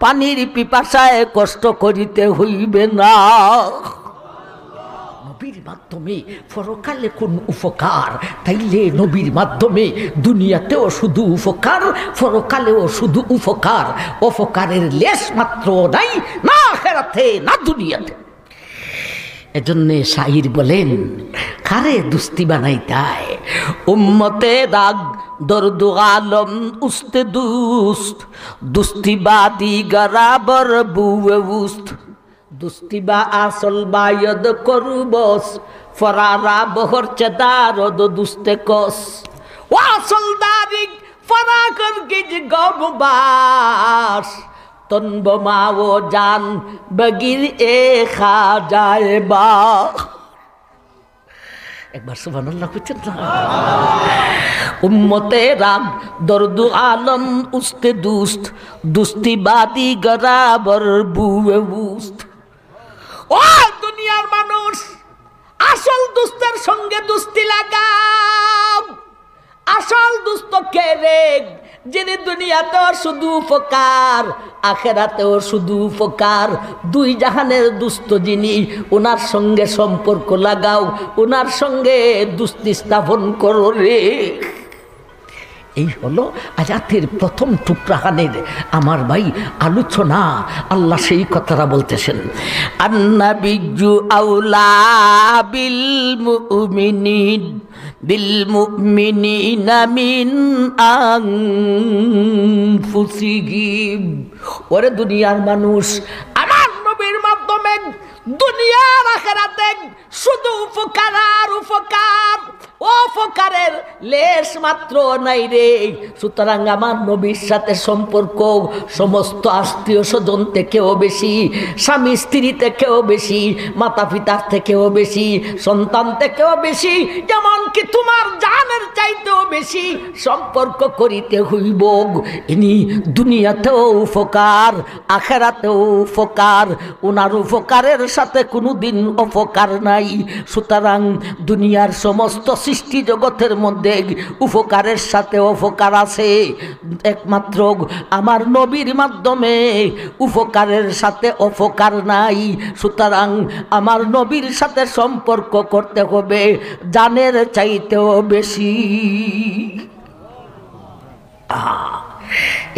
পানির পিপাসায় কষ্ট করিতে হইবে না। নবীর মাধ্যমে পরকালে কোন উপকার? তাইলে নবীর মাধ্যমে দুনিয়াতেও শুধু উপকার, পরকালেও শুধু উপকার। অপকারের লেশ মাত্র নাই, না আখিরাতে না দুনিয়াতে। এজন্যে শাহির বলেন, কারে দুস্তি বানাইতায় উম্মতে দাগ দর্দ আলম উস্তে দুস্ত দুস্তিবাদী গরাবর বুয়ে উস্ত দুস্তিবা আসল বায়দ করু বস ফরারা বহর চেদারদ দুস্তে কস ও আসল দারিক ফরা কর গিজ গমবাস তনবমা ও জান বগির এ খা যায় বা। একবার সুবহানাল্লাহ কইতেন না? উম্মতে রাগ দর্দু আলম উস্তে দুস্ত দুস্তিবাদী গরাবর বুয়ে উস্ত। ও দুনিয়ার মানুষ, আসল দুস্তের সঙ্গে দুস্তি লাগাও। আসল দুস্ত কে রে? যিনি দুনিয়াতেও শুধু উপকার, আখেরাতেও শুধু উপকার। দুই জাহানের দুস্থ যিনি, ওনার সঙ্গে সম্পর্ক লাগাও, ওনার সঙ্গে দুস্তি স্থাপন করো রে। এই হলো আয়াতের প্রথম টুকরাখানের আমার ভাই আলোচনা। আল্লাহ সেই কথাটা বলতেছেন, আন্নাবিয়্যু আউলা বিল মুমিনিন বিল মুমিনিনা মিন আনফুসিহিম। ওরে দুনিয়ার মানুষ, আমার নবীর মাধ্যমে দুনিয়ার আখিরাতে শুধু উপকার আর উপকার, উপকারের লেশ মাত্র নাই রে। সুতরাং আমার নবীর সাথে সম্পর্ক সমস্ত আত্মীয় স্বজন থেকেও বেশি, স্বামী স্ত্রী থেকেও বেশি, মাতা পিতার থেকেও বেশি, সন্তান থেকেও বেশি, এমনকি তোমার জানের চাইতেও বেশি সম্পর্ক করিতে হইব। ইনি দুনিয়াতেও উপকার, আখিরাতেও উপকার। ওনার উপকারের সাথে কোনোদিন অপকার নাই। সুতরাং দুনিয়ার সমস্ত সৃষ্টি জগতের মধ্যে উপকারের সাথে অপকার আছে, একমাত্র আমার নবীর মাধ্যমে উপকারের সাথে অপকার নাই। সুতরাং আমার নবীর সাথে সম্পর্ক করতে হবে জানের চাইতেও বেশি।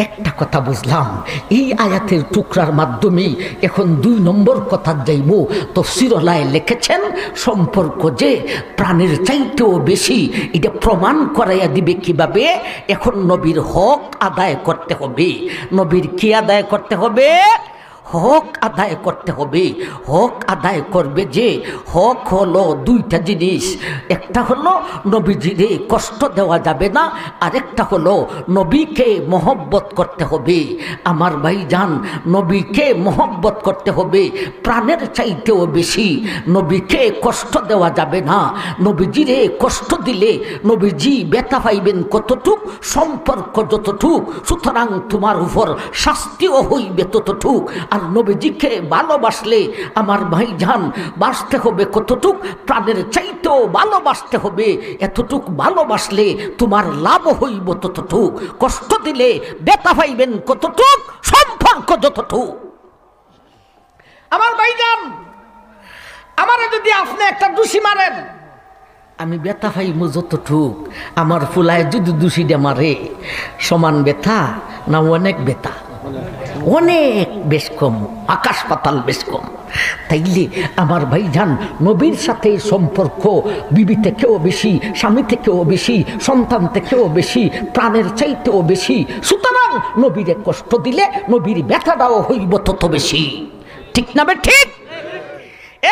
একটা কথা বুঝলাম এই আয়াতের টুকরার মাধ্যমে। এখন 2 নম্বর কথা যাইব। তাফসীরওয়ালায় লিখেছেন সম্পর্ক যে প্রাণের চাইতেও বেশি, এটা প্রমাণ করাইয়া দিবে কিভাবে? এখন নবীর হক আদায় করতে হবে। নবীর কি আদায় করতে হবে? হক আদায় করতে হবে। হক আদায় করবে যে, হক হলো 2টা জিনিস। একটা হলো নবীজিরে কষ্ট দেওয়া যাবে না, আরেকটা হলো নবীকে মহব্বত করতে হবে। আমার ভাইজান, নবীকে মহব্বত করতে হবে প্রাণের চাইতেও বেশি। নবীকে কষ্ট দেওয়া যাবে না। নবীজিরে কষ্ট দিলে নবীজি ব্যথা পাইবেন কতটুক, সম্পর্ক যতটুক, সুতরাং তোমার উপর শাস্তিও হইবে ততটুক। আর নবীজিকে ভালোবাসলে আমার ভাইজান বাঁচতে হবে কতটুক, প্রাণের চাইতেও ভালোবাসতে হবে এতটুক। ভালোবাসলে তোমার লাভ হইব ততটুক। কষ্ট দিলে ব্যথা পাইবেন কতটুক, সম্পর্ক যতটুক। আমার ভাইজান, আমারে যদি আপনি একটা দোষী মারেন, আমি ব্যথা পাইব যতটুক। আমার ফুলায় যদি দোষীটা মারে, সমান ব্যথা না অনেক ব্যথা? অনেক বেশ কম, আকাশ পাতাল বেশ কম। তাইলে আমার ভাইজান নবীর সাথে সম্পর্ক বিবি থেকেও বেশি, স্বামী থেকেও বেশি, সন্তান থেকেও বেশি, প্রাণের চাইতেও বেশি। সুতরাং নবীরে কষ্ট দিলে নবীর ব্যথাটাও হইব তত বেশি। ঠিক না বে ঠিক?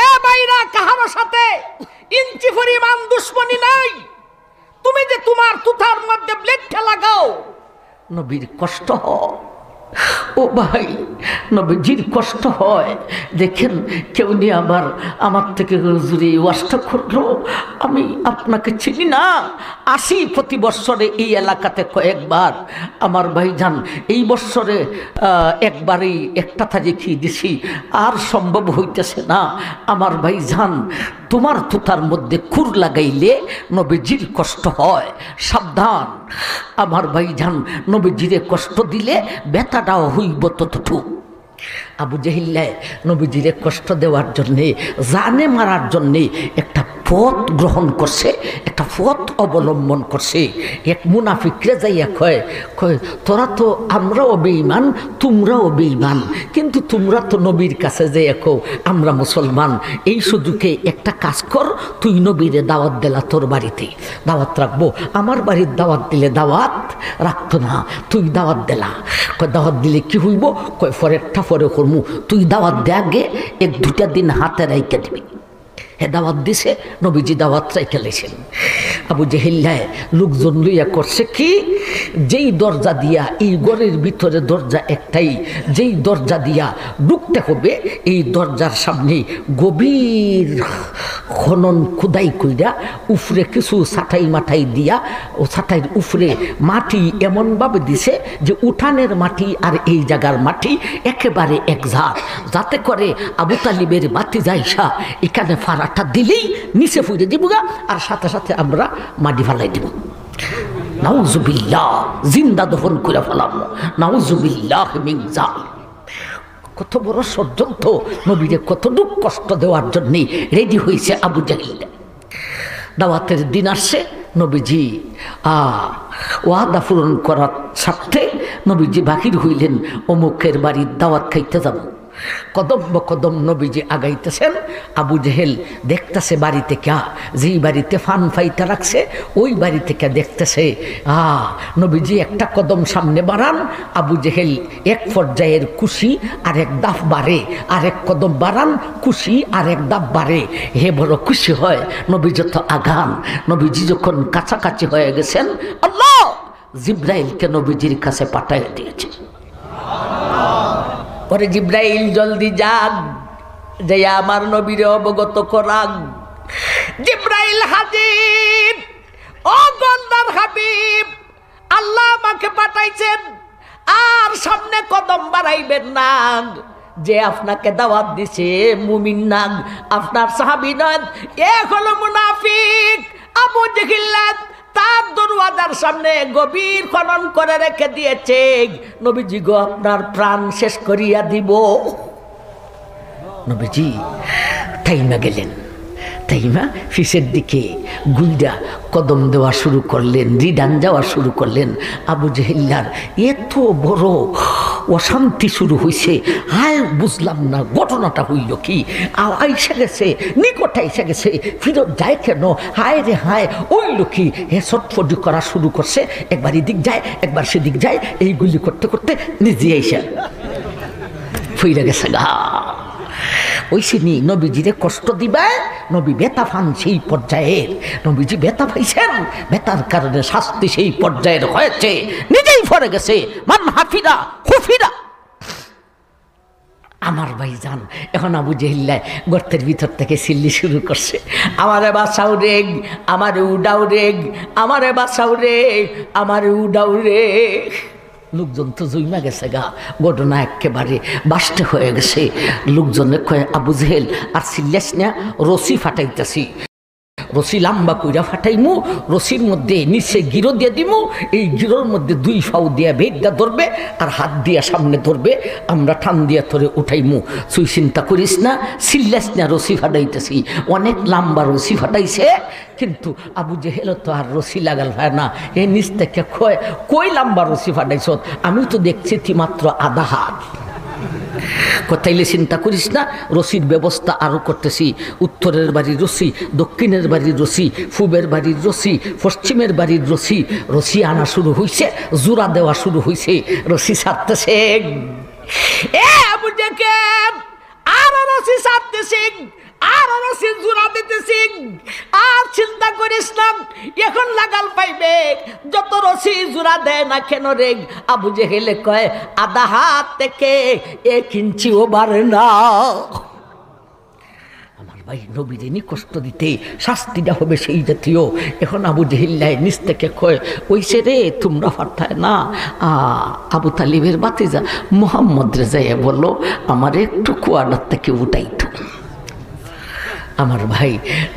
এ ভাইরা, কাহার সাথে ইঞ্চি পরিমাণ দুশ্মনী নাই। তুমি যে তোমার তুথার মধ্যে ব্লেডটা লাগাও, নবীর কষ্ট হয়। ও ভাই, নবীজির কষ্ট হয়। দেখেন কেউ নিয়ে আবার আমার থেকে হুজুরি ওয়াজটা করলো, আমি আপনাকে চিনি না, আসি প্রতি বৎসরে এই এলাকাতে কয়েকবার। আমার ভাইজান এই বৎসরে একবারই একটা থাজি খেয়ে দিছি, আর সম্ভব হইতেছে না। আমার ভাইজান, তোমার তুতার মধ্যে খুর লাগাইলে নবীজির কষ্ট হয়। সাবধান আমার ভাইজান, নবীজিরে কষ্ট দিলে ব্যথাটাও হইব ততটুক। আবু জেহিল্লায় নবীজিরে কষ্ট দেওয়ার জন্যে, জানে মারার জন্যে একটা পথ গ্রহণ করছে, একটা পথ অবলম্বন করছে। এক মুনাফিকরে যাইয়া কয়, তোরা তো, আমরাও বেঈমান, তোমরাও বেঈমান, কিন্তু তোমরা তো নবীর কাছে যাইয়া কও আমরা মুসলমান। এই সুযোগে একটা কাজ কর, তুই নবীরে দাওয়াত দিলা, তোর বাড়িতে দাওয়াত রাখবো। আমার বাড়ির দাওয়াত দিলে দাওয়াত রাখতো না, তুই দাওয়াত দিলা। কয় দাওয়াত দিলে কি হইব? কয় পরেরটা পরে করমু, তুই দাওয়াত দে আগে, 1-2টা দিন হাতে রাইখা দিবি। হে দাওয়াত দিছে, নবীজি দাওয়াত রাইখা লাইছেন। আবু জেহিল্লায় লোকজন লইয়া করছে কি, যেই দরজা দিয়া, এই ঘরের ভিতরে দরজা একটাই, যেই দরজা দিয়া ঢুকতে হবে, এই দরজার সামনে গভীর খনন খুদাই কইরা উফরে কিছু ছাটাই মাঠাই দিয়া, ও ছাটাইয়ের উফরে মাটি এমনভাবে দিছে যে উঠানের মাটি আর এই জায়গার মাটি একেবারে এক ঝাড়, যাতে করে আবু তালিবের বাতি যাইসা এখানে ফাড়াটা দিলেই নিচে ফুইরে দিবগা, আর সাথে সাথে আমরা মাটি ফালাই দিব। নাউজুবিল্লাহ, জিন্দা দফন করে ফেলাম। নাউজুবিল্লাহ মিন যালিক। কত বড় ষড়যন্ত্র! নবীরে কত দুঃখ কষ্ট দেওয়ার জন্য রেডি হয়েছে আবু জাহিল। দাওয়াতের দিন আসছে, নবীজি ওয়াদা পূরণ করার স্বার্থে নবীজি বাহির হইলেন, অমুকের বাড়ির দাওয়াত খাইতে যাব। কদম বকদম নবীজি আগাইতেছেন। আবু জেহেল দেখতেছে বাড়ি থেকে, যেই বাড়িতে ফান ফাইটা রাখছে ওই বাড়ি থেকে দেখতেছে নবীজি একটা কদম সামনে বাড়ান, আবু জেহেল এক পর্যায়ের খুশি আর এক দাফ বাড়ে, আর এক কদম বাড়ান, খুশি আর এক দাফ বাড়ে। হে বড় খুশি হয় নবী যত আগান। নবীজি যখন কাছাকাছি হয়ে গেছেন, আল্লাহ জিব্রাইলকে নবীজির কাছে পাঠায় দিয়েছে। ওরে জিব্রাইল, জলদি যাক, যাইয়া আমার নবীরে অবগত করাক। জিব্রাইল হাজির। ও গন্ডার হাবিব, আল্লাহ আমাকে পাঠাইছেন, আর সামনে কদম বাড়াইবেন না। যে আপনাকে দাওয়াত দিছে মুমিন না, আপনার সাহাবী নয়, এ হলো মুনাফিক। আবু জেহেল তার দরওয়াজার সামনে গভীর খনন করে রেখে দিয়েছে, নবীজি গো আপনার প্রাণ শেষ করিয়া দিব। নবীজি তাইমা গেলেন, তাইমা ফিসের দিকে গুইডা কদম দেওয়া শুরু করলেন, রিডান যাওয়া শুরু করলেন। আবু জেহেল্লার এত বড় অশান্তি শুরু হয়েছে, হায় বুঝলাম না ঘটনাটা হইল কি। আইসা গেছে, নিকট আইসা গেছে, ফিরত যায় কেন, হায় রে হায় ওইল কি। হে ছটফটি করা শুরু করছে, একবার এদিক যায় একবার সেদিক যায়, এইগুলি করতে করতে নিজে আইসা ফিরে গেছে গা। ওইসিনি নবীজিরে কষ্ট দিবে, নবী বেতা পান সেই পর্যায়ের, নবীজি বেতা পাইছেন, বেতার কারণে শাস্তি সেই পর্যায়ের হয়েছে, নিজেই পড়ে গেছে। মান হাফিরা হুফিরা। আমার ভাইজান এখন আবু জেহেল্লায় গর্তের ভিতর থেকে সিল্লি শুরু করছে, আমারে বাঁচাও রে, আমারে উডাও রে, আমারে বাঁচাও রে, আমারে উডাও রে। লোকজন তো জইমা গেছে গা, ঘটনা একেবারে বাস্টে হয়ে গেছে। লোকজনে কয়ে আবু জেহেল আর সিল্লাস না, রশি ফাটাইতেছি, রশি লাম্বা কইরা ফাটাইমু, রশির মধ্যে নিচে গিরো দিয়ে দিমু, এই গিরোর মধ্যে দুই ফাউ দিয়া বেগটা ধরবে আর হাত দিয়া সামনে ধরবে, আমরা টান দিয়া ধরে উঠাইমু। তুই চিন্তা করিস না, সিল্লাস না রশি ফাটাইতেছি। অনেক লাম্বা রশি ফাটাইছে, কিন্তু আবু জেহেল তো আর রশি লাগাল হয় না, এই নিচ থেকে কই লাম্বা রশি ফাটাইছ, আমি তো দেখছি তুই মাত্র আধা হাত। কোথাইলে চিন্তা করিস না, রশির ব্যবস্থা আরো করতেছি। উত্তরের বাড়ির রশি, দক্ষিণের বাড়ির রশি, পূবের বাড়ির রশি, পশ্চিমের বাড়ির রশি, রশি আনা শুরু হইছে, জোড়া দেওয়া শুরু হইছে, রশি ছাড়তেছে। এ আবু জেহেল আর রশি ছাড়তেছে, আর রশি জোড়া দিতেছি, আর চিন্তা করিস না, এখন লাগাল পাইবে। যত রশি জোড়া দেয় না কেন রে, আবু জেহেলে কয় আধা হাত থেকে 1 ইঞ্চিও বাড়ে না। আমার ভাই নবীরে নি কষ্ট দিতে শাস্তিটা হবে সেই জাতীয়। এখন আবু জেহেল্লায় নিচ থেকে কয় ওইসে রে, তোমরা ফাটায় না, আবু তালিবের বাতিজা মোহাম্মদ রে যাইয়া বললো আমার একটু কুয়াডার থেকে উঠাইতো। আমার ভাই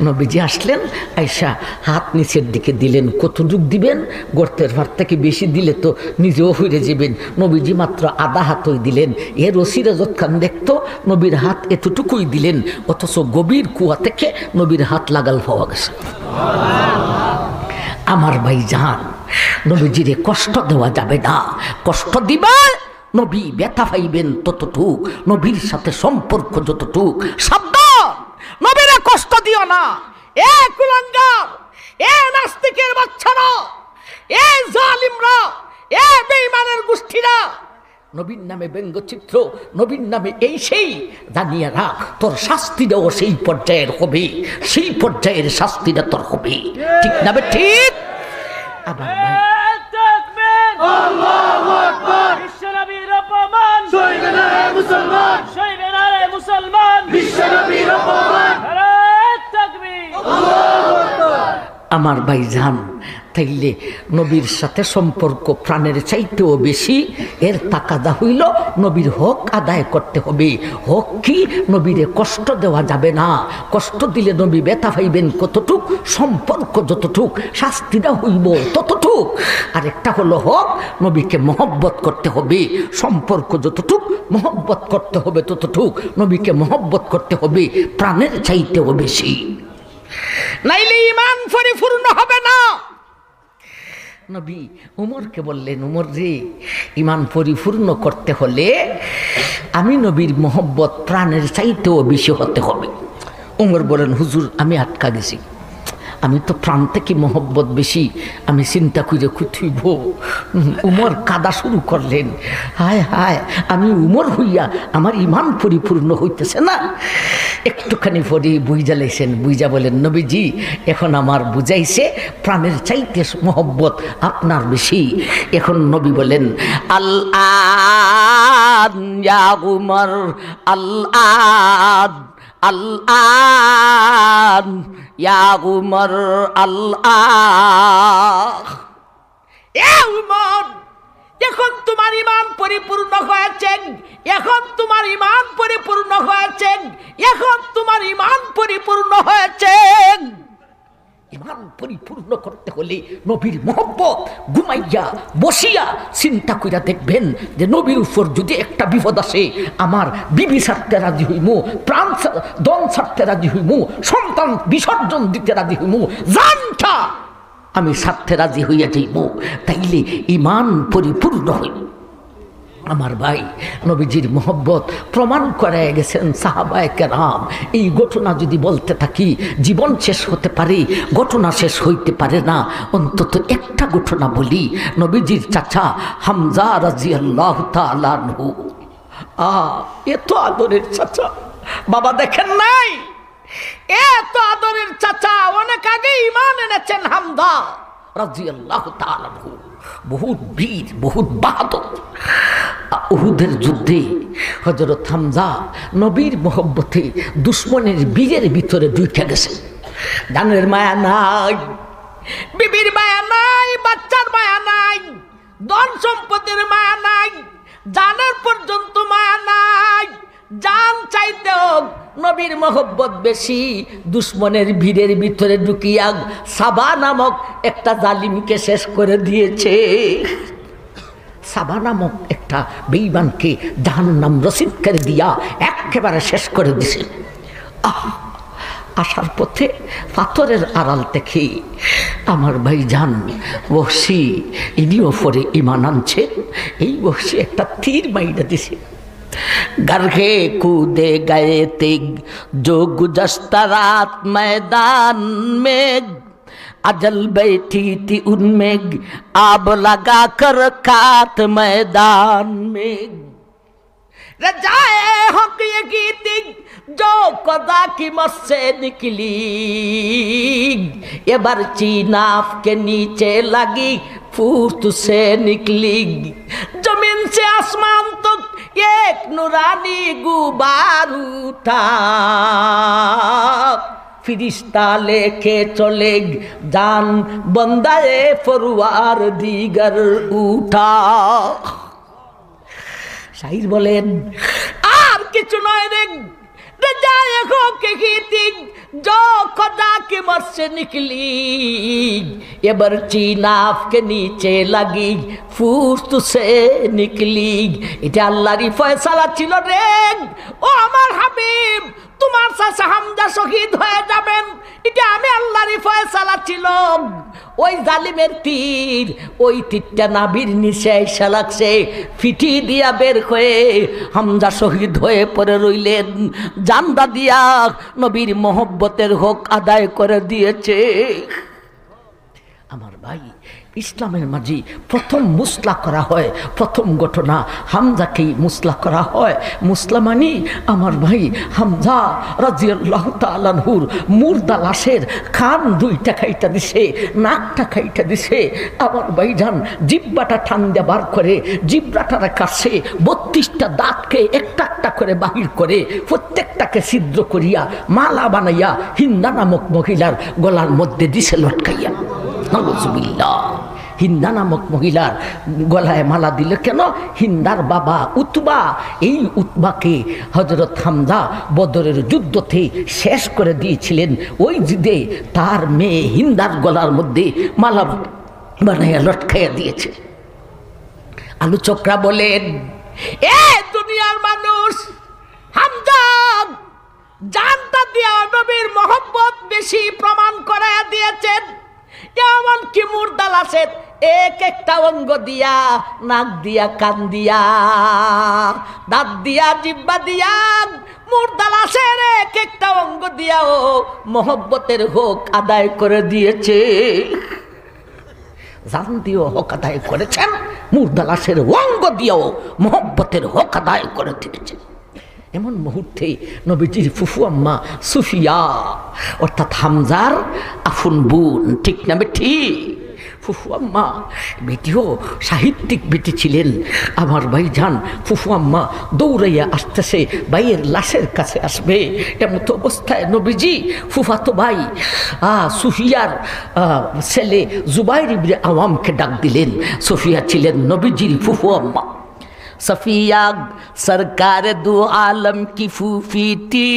নবীজি আসলেন, আয়সা হাত নিচের দিকে দিলেন, কতটুক দিবেন, গর্তের ভার থেকে বেশি দিলে তো নিজেও ফিরে যাবেন। নবীজি মাত্র আধা হাতই দিলেন। এ রশিরা যৎখান দেখতো নবীর হাত এতটুকুই দিলেন, অথচ গভীর কুয়া থেকে নবীর হাত লাগাল পাওয়া গেছে। আমার ভাই জান, নবীজিরে কষ্ট দেওয়া যাবে না, কষ্ট দিবা নবী ব্যথা পাইবেন ততটুক, নবীর সাথে সম্পর্ক যতটুক। সাবধান, নবীরা কষ্ট দিও না। এ কুলাঙ্গার, এ নাস্তিকের বাচ্চারা, এ জালিমরা, এ বেঈমানের গোষ্ঠীরা, নবীর নামে ব্যঙ্গচিত্র, নবীর নামে এই সেই, জানিয়ে রাখ তোর শাস্তিটাও সেই পর্যায়ের হবে, সেই পর্যায়ের শাস্তিটা তোর হবে। ঠিক না? ঠিক। আবার ভাই আল্লাহু আকবার, বিশ্বনবীর অপমান সইবে না রে মুসলমান, সইবে না রে মুসলমান, বিশ্বনবীর অপমান, নারে তাকবীর, আল্লাহু আকবার। আমার ভাইজান, তাইলে নবীর সাথে সম্পর্ক প্রাণের চাইতেও বেশি, এর তাকাদা হইল নবীর হক আদায় করতে হবে। হক কি? নবীরে কষ্ট দেওয়া যাবে না, কষ্ট দিলে নবী ব্যথা পাইবেন কতটুক, সম্পর্ক যতটুক, শাস্তিটা হইব ততটুক। আরেকটা হলো হক, নবীকে মহব্বত করতে হবে, সম্পর্ক যতটুক মহব্বত করতে হবে ততটুক, নবীকে মহব্বত করতে হবে প্রাণের চাইতেও বেশি, নাইলে ঈমান পরিপূর্ণ হবে না। নবী উমরকে বললেন, উমর রে, ঈমান পরিপূর্ণ করতে হলে আমি নবীর মহব্বত প্রাণের চাইতেও বেশি হতে হবে। উমর বলেন, হুজুর আমি আটকা গেছি, আমি তো প্রাণ থেকে মহব্বত বেশি, আমি চিন্তা করে কুথুইব। উমর কাদা শুরু করলেন, হায় হায়, আমি উমর হইয়া আমার ঈমান পরিপূর্ণ হইতেছে না। একটুখানি পরে বুঝা লাইছেন, বুঝা বলেন, নবীজি এখন আমার বুঝাইছে প্রাণের চাইতে মহব্বত আপনার বেশি। এখন নবী বলেন, আল-আন ইয়া উমর, আল-আন, আল-আন ইয়া উমর, আল-আন। এ উমর, এখন তোমার ঈমান পরিপূর্ণ হয়েছে, এখন তোমার ঈমান পরিপূর্ণ হয়েছে, এখন তোমার ঈমান পরিপূর্ণ হয়েছে। ইমান পরিপূর্ণ করতে হলে নবীর মহব্বত ঘুমাইয়া বসিয়া চিন্তা কইরা দেখবেন যে নবীর উপর যদি একটা বিপদ আসে আমার বিবি ছাড়তে রাজি হইমু, প্রাণ দন ছাড়তে রাজি হইমু, সন্তান বিসর্জন দিতে রাজি হইমু, জানটা আমি ছাড়তে রাজি হইয়া যাইব, তাইলে ইমান পরিপূর্ণ হইব। আমার ভাই নবীজির মোহব্বত প্রমাণ করে গেছেন সাহাবায়ে কেরাম। এই ঘটনা যদি বলতে থাকি জীবন শেষ হতে পারে, ঘটনা শেষ হইতে পারে না। অন্তত একটা ঘটনা বলি, নবীজির চাচা হামজা রাদিয়াল্লাহু তাআলা আনহু, এত আদরের চাচা, বাবা দেখেন নাই, এত আদরের চাচা অনেক আগে ঈমান এনেছেন হামজা রাদিয়াল্লাহু তাআলা আনহু। বহুত বীর, বহুত বাহাদুর। উহুদের যুদ্ধে হযরত হামজা নবীর মোহব্বতে দুশ্মনের বীরের ভিতরে ঢুকে গেছে। জানের মায়া নাই, বিবির মায়া নাই, বাচ্চার মায়া নাই, ধন সম্পদের মায়া নাই, জানের পর্যন্ত মায়া নাই। জান চাইতেও নবীর মোহব্বত বেশি। দুশ্মনের ভিড়ের ভিতরে ঢুকিয়া সাবা নামক একটা জালিমকে শেষ করে দিয়েছে। সাবা নামক একটা বেঈমানকে জাহান্নাম রসিদ করে দিয়া একেবারে শেষ করে দিছে। আসার পথে পাথরের আড়াল থেকে আমার ভাই জান বসি ইনিও পরে ঈমান আনছে। এই বসি একটা তীর মাইরা দিছে। गरहे कूदे गए थे जो गुज़श्ता रात मैदान में, अजल बैठी थी उनमें आब लगा कर खात मैदान में। रजाए हक ये गीती जो कदा की मत से निकली, ये बर्ची नाफ के नीचे लगी फूट से निकली। जमीन से आसमान तक एक नूरानी गुबार उठा, फिरिश्ता लेके चले जान बंदाए फरवार दीगर उठा। शायर बोलेन আর কিছু নয় রে, रजाए हो के गीती जो खुदा की मत से निकली, ये बर्ची नाफ के नीचे लगी फूट से निकली। এটা আল্লাহরই ফয়সালা ছিল রে। ও আমার হাবিব, তোমার চাচা হামজা শহীদ হয়ে যাবেন, এটা আমি আল্লাহরই ফয়সালা ছিল। ওই জালিমের তীর, ওই তীরটা নাভির নিচে এসে লাগছে, ফিটি দিয়া বের হয়ে হামজা শহীদ হয়ে পড়ে রইলেন। জানদা দিয়া নবীর মোহব্বতের হক আদায় করে দিয়েছে। আমার ভাই, ইসলামের মাঝে প্রথম মুসলা করা হয়, প্রথম ঘটনা হামজাকেই মুসলা করা হয়। মুসলা মানি আমার ভাই হামজা রাদিয়াল্লাহু তাআলা আনহুর মুর্দা লাশের কান দুইটা খাইটা দিছে, নাকটা খাইটা দিছে। আমার ভাইজান জিব্বাটা ঠান দিয়ে বার করে জিব্রাটারে কাছে 32টা দাঁতকে একটা একটা করে বাহির করে প্রত্যেকটাকে ছিদ্র করিয়া মালা বানাইয়া হিন্দা নামক মহিলার গলার মধ্যে দিছে লটকাইয়া। নাউযুবিল্লাহ। হিন্দা নামক মহিলার গলায় মালা দিল কেন? হিন্দার বাবা উতবা, এই উতবাকে হযরত হামজা বদরের যুদ্ধতে শেষ করে দিয়েছিলেন। ওই যুদ্ধে তার মেয়ে হিন্দার গলার মধ্যে মালা বানাইয়া লটকাইয়া দিয়েছে। আলোচকরা বলেন, এ দুনিয়ার মানুষ, হামজা জানটা দিয়া নবীর মহব্বত বেশি প্রমাণ করায়া দিয়েছেন। এমনকি মুর্দা লাশের এক একটা অঙ্গ দিয়া, নাক দিয়া, কান দিয়া, দাঁত দিয়া, জিহ্বা দিয়া, মুর্দা লাশের এক একটা অঙ্গ দিয়াও মহব্বতের হক আদায় করে দিয়েছে। জান দিয়েও হক আদায় করেছেন, মুর্দা লাশের অঙ্গ দিয়েও মহব্বতের হক আদায় করে দিয়েছে। এমন মুহূর্তে নবীজির ফুফু আম্মা সুফিয়া অর্থাৎ হামজার আফুন বোন, ঠিক না বেটি? ফুফু আম্মা বেটিও সাহিত্যিক বেটি ছিলেন। আমার ভাই যান ফুফু আম্মা দৌড়াইয়া আসতেছে, ভাইয়ের লাশের কাছে আসবে। এমতো অবস্থায় নবীজি ফুফাতো ভাই সুফিয়ার ছেলে জুবাইর ইবনে আওয়ামকে ডাক দিলেন। সুফিয়া ছিলেন নবীজির ফুফু আম্মা। सफिया सरकार दो आलम की फूफी थी,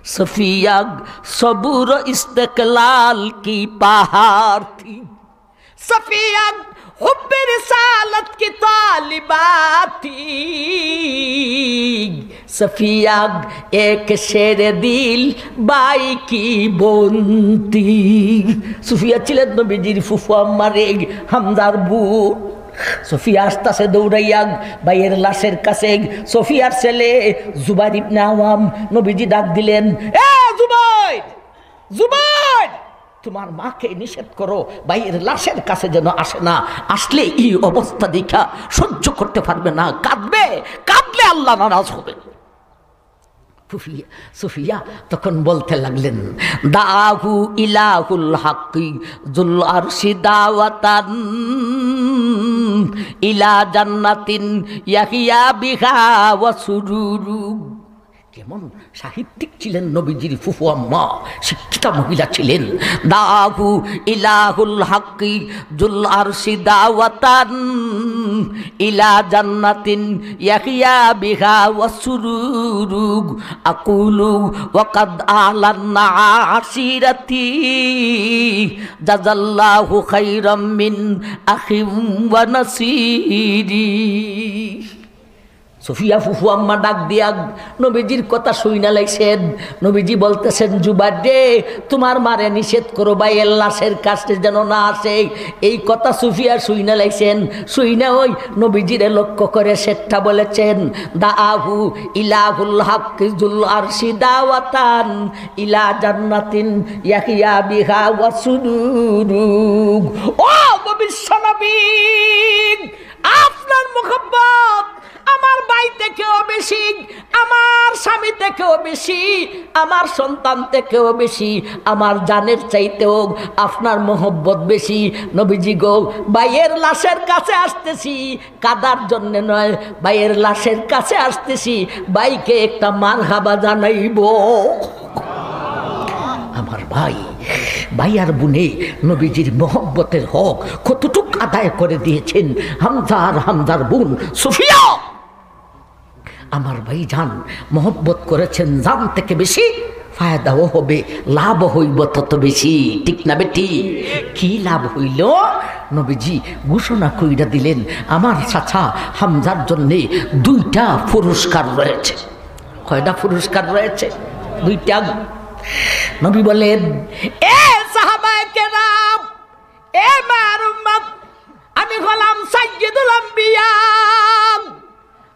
सफिया सबूर इस्तकलाल की पहाड़ थी। सफिया हुब्बे रिसालत की तालिबा थी। सफिया एक शेर दिल बाई की बोनती। सफिया ছিলেন নবীজির ফুফু আম্মার হামজার বোন। সফিয়া আসতেছে দৌড়াইয়া ভাইয়ের লাশের কাছে। সফিয়ার ছেলে জুবাইর ইবনে আওয়াম নবীজি ডাক দিলেন, এ জুবাইর, জুবাইর, তোমার মাকে নিষেধ করো, ভাইয়ের লাশের কাছে যেন আসে না। আসলে এই অবস্থা দেখা সহ্য করতে পারবে না, কাঁদবে, কাঁদলে আল্লাহ নারাজ হবে। সুফিয়া তখন বলতে লাগলেন, দাহু ইলাহুল হাক্কি যুল আরশি দাওয়াতান ইলা জান্নাতিন ইয়াহিয়া বিহা ওয়া সুরুরু। কেমন সাহিত্যিক ছিলেন নবীজির ফুফু আম্মা, শিক্ষিতা মহিলা ছিলেন। দাহু ইলাহুল হাক্কি যুল আরশি দাওয়াতান ইলা জান্নাতিন ইয়াহিয়া বিহা ওয়া সুরুরু আকুলু ওয়া কাদ আলান্না আশিরাতি জাযাল্লাহু খাইরাম মিন আখিম ওয়া নাসিরি। সফিয়া ফুফু আম্মা ডাক দিয়া নবীজির কথা শুইনা লাইছেন। নবীজি বলতেছেন, জুবাইর রে, তোমার মারে নিষেধ করো, ভাইয়ের লাশের কাছে যেন না আসে। এই কথা সুফিয়া শুইনা লাইছেন। শুইনা ওই নবীজিরে লক্ষ্য করে সেটা বলেছেন, দাহু ইলাহুল হাক্কি যুল আরশি দাওয়াতান ইলা জান্নাতিন ইয়াহিয়া বিহা ওয়া সুরুরু। ও বিশ্বনবী, আপনার মুহাব্বত আমার ভাই থেকেও বেশি, আমার স্বামী থেকেও বেশি, আমার সন্তান থেকেও বেশি, আমার জানের চাইতেও আপনার মোহব্বত বেশি। নবীজি গো, ভাইয়ের লাশের কাছে আসতেছি কাদার জন্য নয়, ভাইয়ের লাশের কাছে আসতেছি ভাইকে একটা মারহাবা জানাইব। আমার ভাই, ভাই আর বোনে নবীজির মোহব্বতের হক কতটুক আদায় করে দিয়েছেন হামজার বোন সুফিয়া। আমার ভাই জান মোহব্বত করেছেন, জান থেকে বেশি ফায়দাও হবে, লাভ হইব তত বেশি। ঠিক না বেটি? কি লাভ হইল? নবীজি ঘোষণা কইরা দিলেন, আমার চাচা হামজার জন্যে 2টা পুরস্কার রয়েছে। কয়টা পুরস্কার রয়েছে? 2টা। নবী বলেন, এ সাহাবায়ে কেরাম, এ মার উম্মত, আমি হলাম সাইয়্যিদুল আম্বিয়া,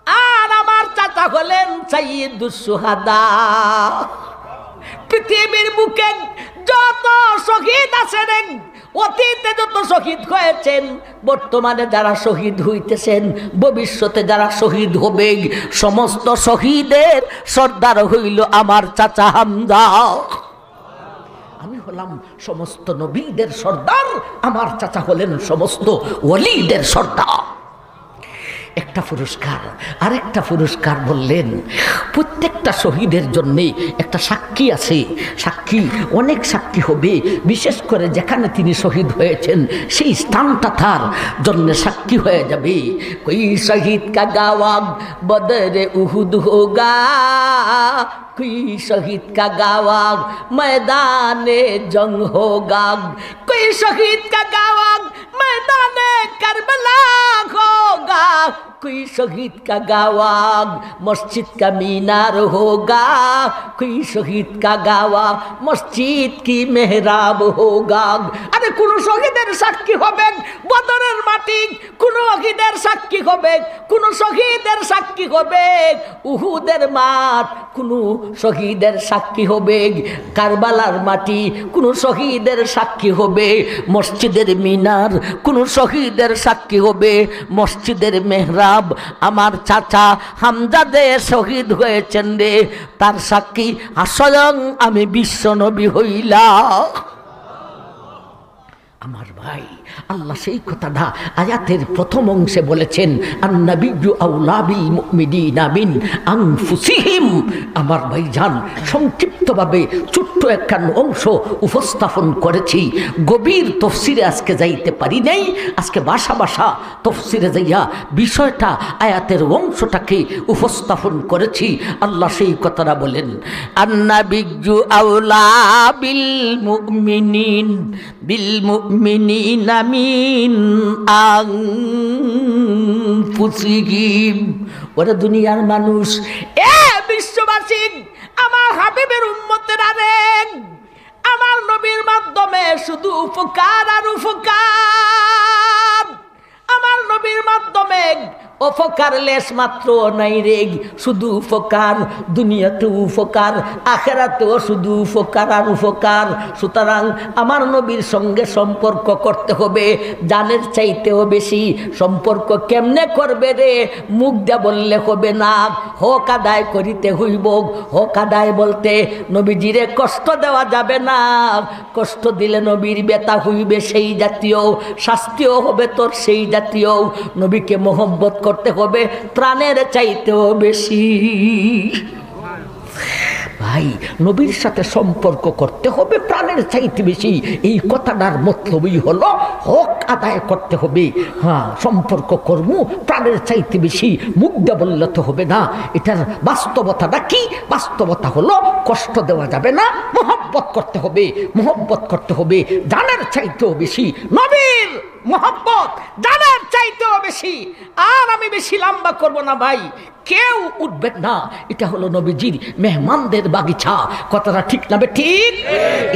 আর আমার চাচা হলেন সাইয়্যিদুস শুহাদা। পৃথিবীর বুকে যত শহীদ আছেন, অতীতে যত শহীদ হয়েছেন, বর্তমানে যারা শহীদ হইতেছেন, ভবিষ্যতে যারা শহীদ হবে, সমস্ত শহীদের সর্দার হইল আমার চাচা হামজা। আমি হলাম সমস্ত নবীদের সর্দার, আমার চাচা হলেন সমস্ত ওলিদের সর্দার। একটা পুরস্কার। আরেকটা পুরস্কার বললেন, প্রত্যেকটা শহীদের জন্যে একটা সাক্ষী আছে। সাক্ষী, অনেক সাক্ষী হবে, বিশেষ করে যেখানে তিনি শহীদ হয়েছেন সেই স্থানটা তার জন্য সাক্ষী হয়ে যাবে। কোই শহীদ কা গাওয়াগ বদরে উহুদ হোগা, कोई शहीद का गावाग मैदाने जंग होगा, कोई शहीद का गावाग मैदाने करबला होगा, कोई शहीद का गावाग मस्जिद का मीनार होगा, कोई शहीद का गावा मस्जिद की मेहराब होगा। अरे কোন শহীদের সাক্ষী হবে বদরের মাটি, কোন শহীদের সাক্ষী হবে, কোন শহীদের সাক্ষী হবে উহুদের মাঠ, কোন শহীদের সাক্ষী হবে কারবালার মাটি, কোন শহীদের সাক্ষী হবে মসজিদের মিনার, কোন শহীদের সাক্ষী হবে মসজিদের মেহরাব। আমার চাচা হামজা দে শহীদ হয়েছেন রে, তার সাক্ষী স্বয়ং আমি বিশ্ব নবী হইলাম। আমার ভাই, আল্লাহ সেই কথাটা আয়াতের প্রথম অংশে বলেছেন, আন-নাবিয়্যু আওলা বিল মুমিনিনা মিন আনফুসিহিম। আমার ভাইজান, সংক্ষিপ্তভাবে ছোট্ট একটা অংশ উপস্থাপন করেছি, গভীর তফসিরে আজকে যাইতে পারি নাই। আজকে বাসা বাসা তফসিরে যাইয়া বিষয়টা আয়াতের অংশটাকে উপস্থাপন করেছি। আল্লাহ সেই কথাটা বলেন, আন-নাবিয়্যু আওলা বিল মুমিনিনা মিন আনফুসিহিম। ওরে দুনিয়ার মানুষ, এ বিশ্ববাসী, আমার হাবিবের উম্মতের আরেক, আমার নবীর মাধ্যমে শুধু উপকার আর উপকার। আমার নবীর মাধ্যমে অপকার লেশ মাত্র নাই রে, শুধু উপকার। দুনিয়াতেও উপকার, আখেরাতেও শুধু উপকার আর উপকার। সুতরাং আমার নবীর সঙ্গে সম্পর্ক করতে হবে জানের চাইতেও বেশি। সম্পর্ক কেমনে করবে রে? মুখ দিয়া বললে হবে না, হক আদায় করিতে হইব। হক আদায় বলতে নবীজিরে কষ্ট দেওয়া যাবে না, কষ্ট দিলে নবীর ব্যথা হইবে সেই জাতীয়, শাস্তিও হবে তোর সেই জাতীয়। নবীকে মোহব্বত করতে হবে প্রাণের চাইতেও বেশি। ভাই, নবীর সাথে সম্পর্ক করতে হবে প্রাণের চাইতে বেশি। এই কথাটার মতলবই হলো হক আদায় করতে হবে। হ্যাঁ, সম্পর্ক কর্ম প্রাণের চাইতে বেশি, মুখ দিয়ে বললে তো হবে না। এটার বাস্তবতাটা কি? বাস্তবতা হলো কষ্ট দেওয়া যাবে না, মহব্বত করতে হবে। মহব্বত করতে হবে জানের চাইতেও বেশি। নবীর মহব্বত জানের চাইতেও বেশি। আর আমি বেশি লম্বা করব না ভাই, কেউ উঠবেন না। এটা হলো নবীজির মেহমানদের বাগিচা। কথাটা ঠিক না? ঠিক।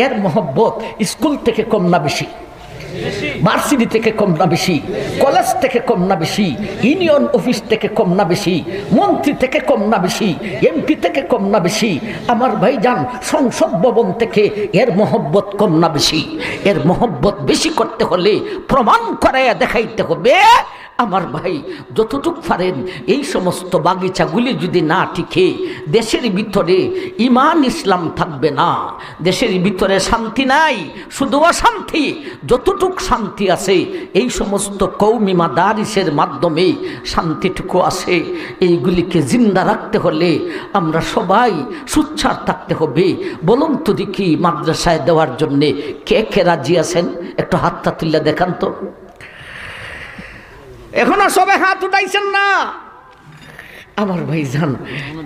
এর মহব্বত স্কুল থেকে কম না বেশি? ভার্সিটি থেকে কম না বেশি? কলেজ থেকে কম না বেশি? ইউনিয়ন অফিস থেকে কম না বেশি? মন্ত্রী থেকে কম না বেশি? এমপি থেকে কম না বেশি? আমার ভাইজান, সংসদ ভবন থেকে এর মহব্বত কম না বেশি? এর মহব্বত বেশি করতে হলে প্রমাণ করাইয়া দেখাইতে হবে। আমার ভাই, যতটুক পারেন এই সমস্ত বাগিচাগুলি যদি না টিকে, দেশের ভিতরে ইমান ইসলাম থাকবে না। দেশের ভিতরে শান্তি নাই, শুধু অশান্তি। যতটুক শান্তি আছে এই সমস্ত কওমি মাদারিসের মাধ্যমে শান্তিটুকু আছে। এইগুলিকে জিন্দা রাখতে হলে আমরা সবাই সুচ্ছার থাকতে হবে। বলুন তো দেখি, মাদ্রাসায় দেওয়ার জন্যে কে কে রাজি আছেন? একটু হাতটা তুলে দেখান তো। এখনো সবে হাত উঠাইছেন না? আমার ভাইজান,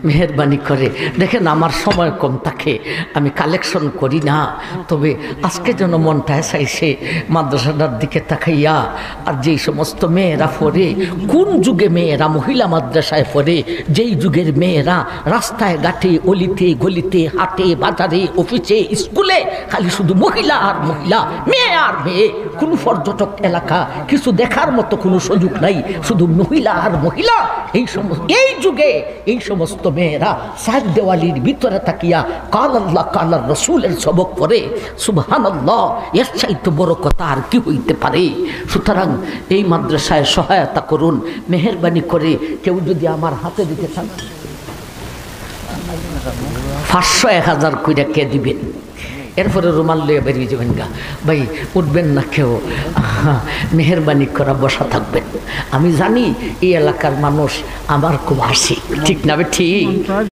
মেহেরবানি করে দেখেন, আমার সময় কম থাকে, আমি কালেকশন করি না। তবে আজকে যেন মনটা চাইছে মাদ্রাসাটার দিকে তাকাইয়া। আর যেই সমস্ত মেয়েরা পড়ে, কোন যুগে মেয়েরা মহিলা মাদ্রাসায় পড়ে, যেই যুগের মেয়েরা রাস্তায় ঘাটে, অলিতে গলিতে, হাটে বাজারে, অফিসে, স্কুলে খালি শুধু মহিলা আর মহিলা, মেয়ে আর মেয়ে। কোনো পর্যটক এলাকা কিছু দেখার মতো কোনো সুযোগ নাই, শুধু মহিলা আর মহিলা। এই যুগে এই সমস্ত মেয়েরা সাত দেওয়ালির ভিতরে থাকিয়া কাল আল্লাহ কাল রসুলের সবক পড়ে। সুবহানাল্লাহ, এর চাইতে বড় কথা আর কি হইতে পারে? সুতরাং এই মাদ্রাসায় সহায়তা করুন মেহেরবানি করে। কেউ যদি আমার হাতে দিতে চান, 500-1000 কইরা কে দিবেন? এরপরে রুমাল লইয়া বেরিয়ে যাবেন গা। ভাই, উঠবেন না কেউ, মেহেরবানি করা বসা থাকবেন। আমি জানি এই এলাকার মানুষ আমার খুব হাসি, ঠিক না? ঠিক।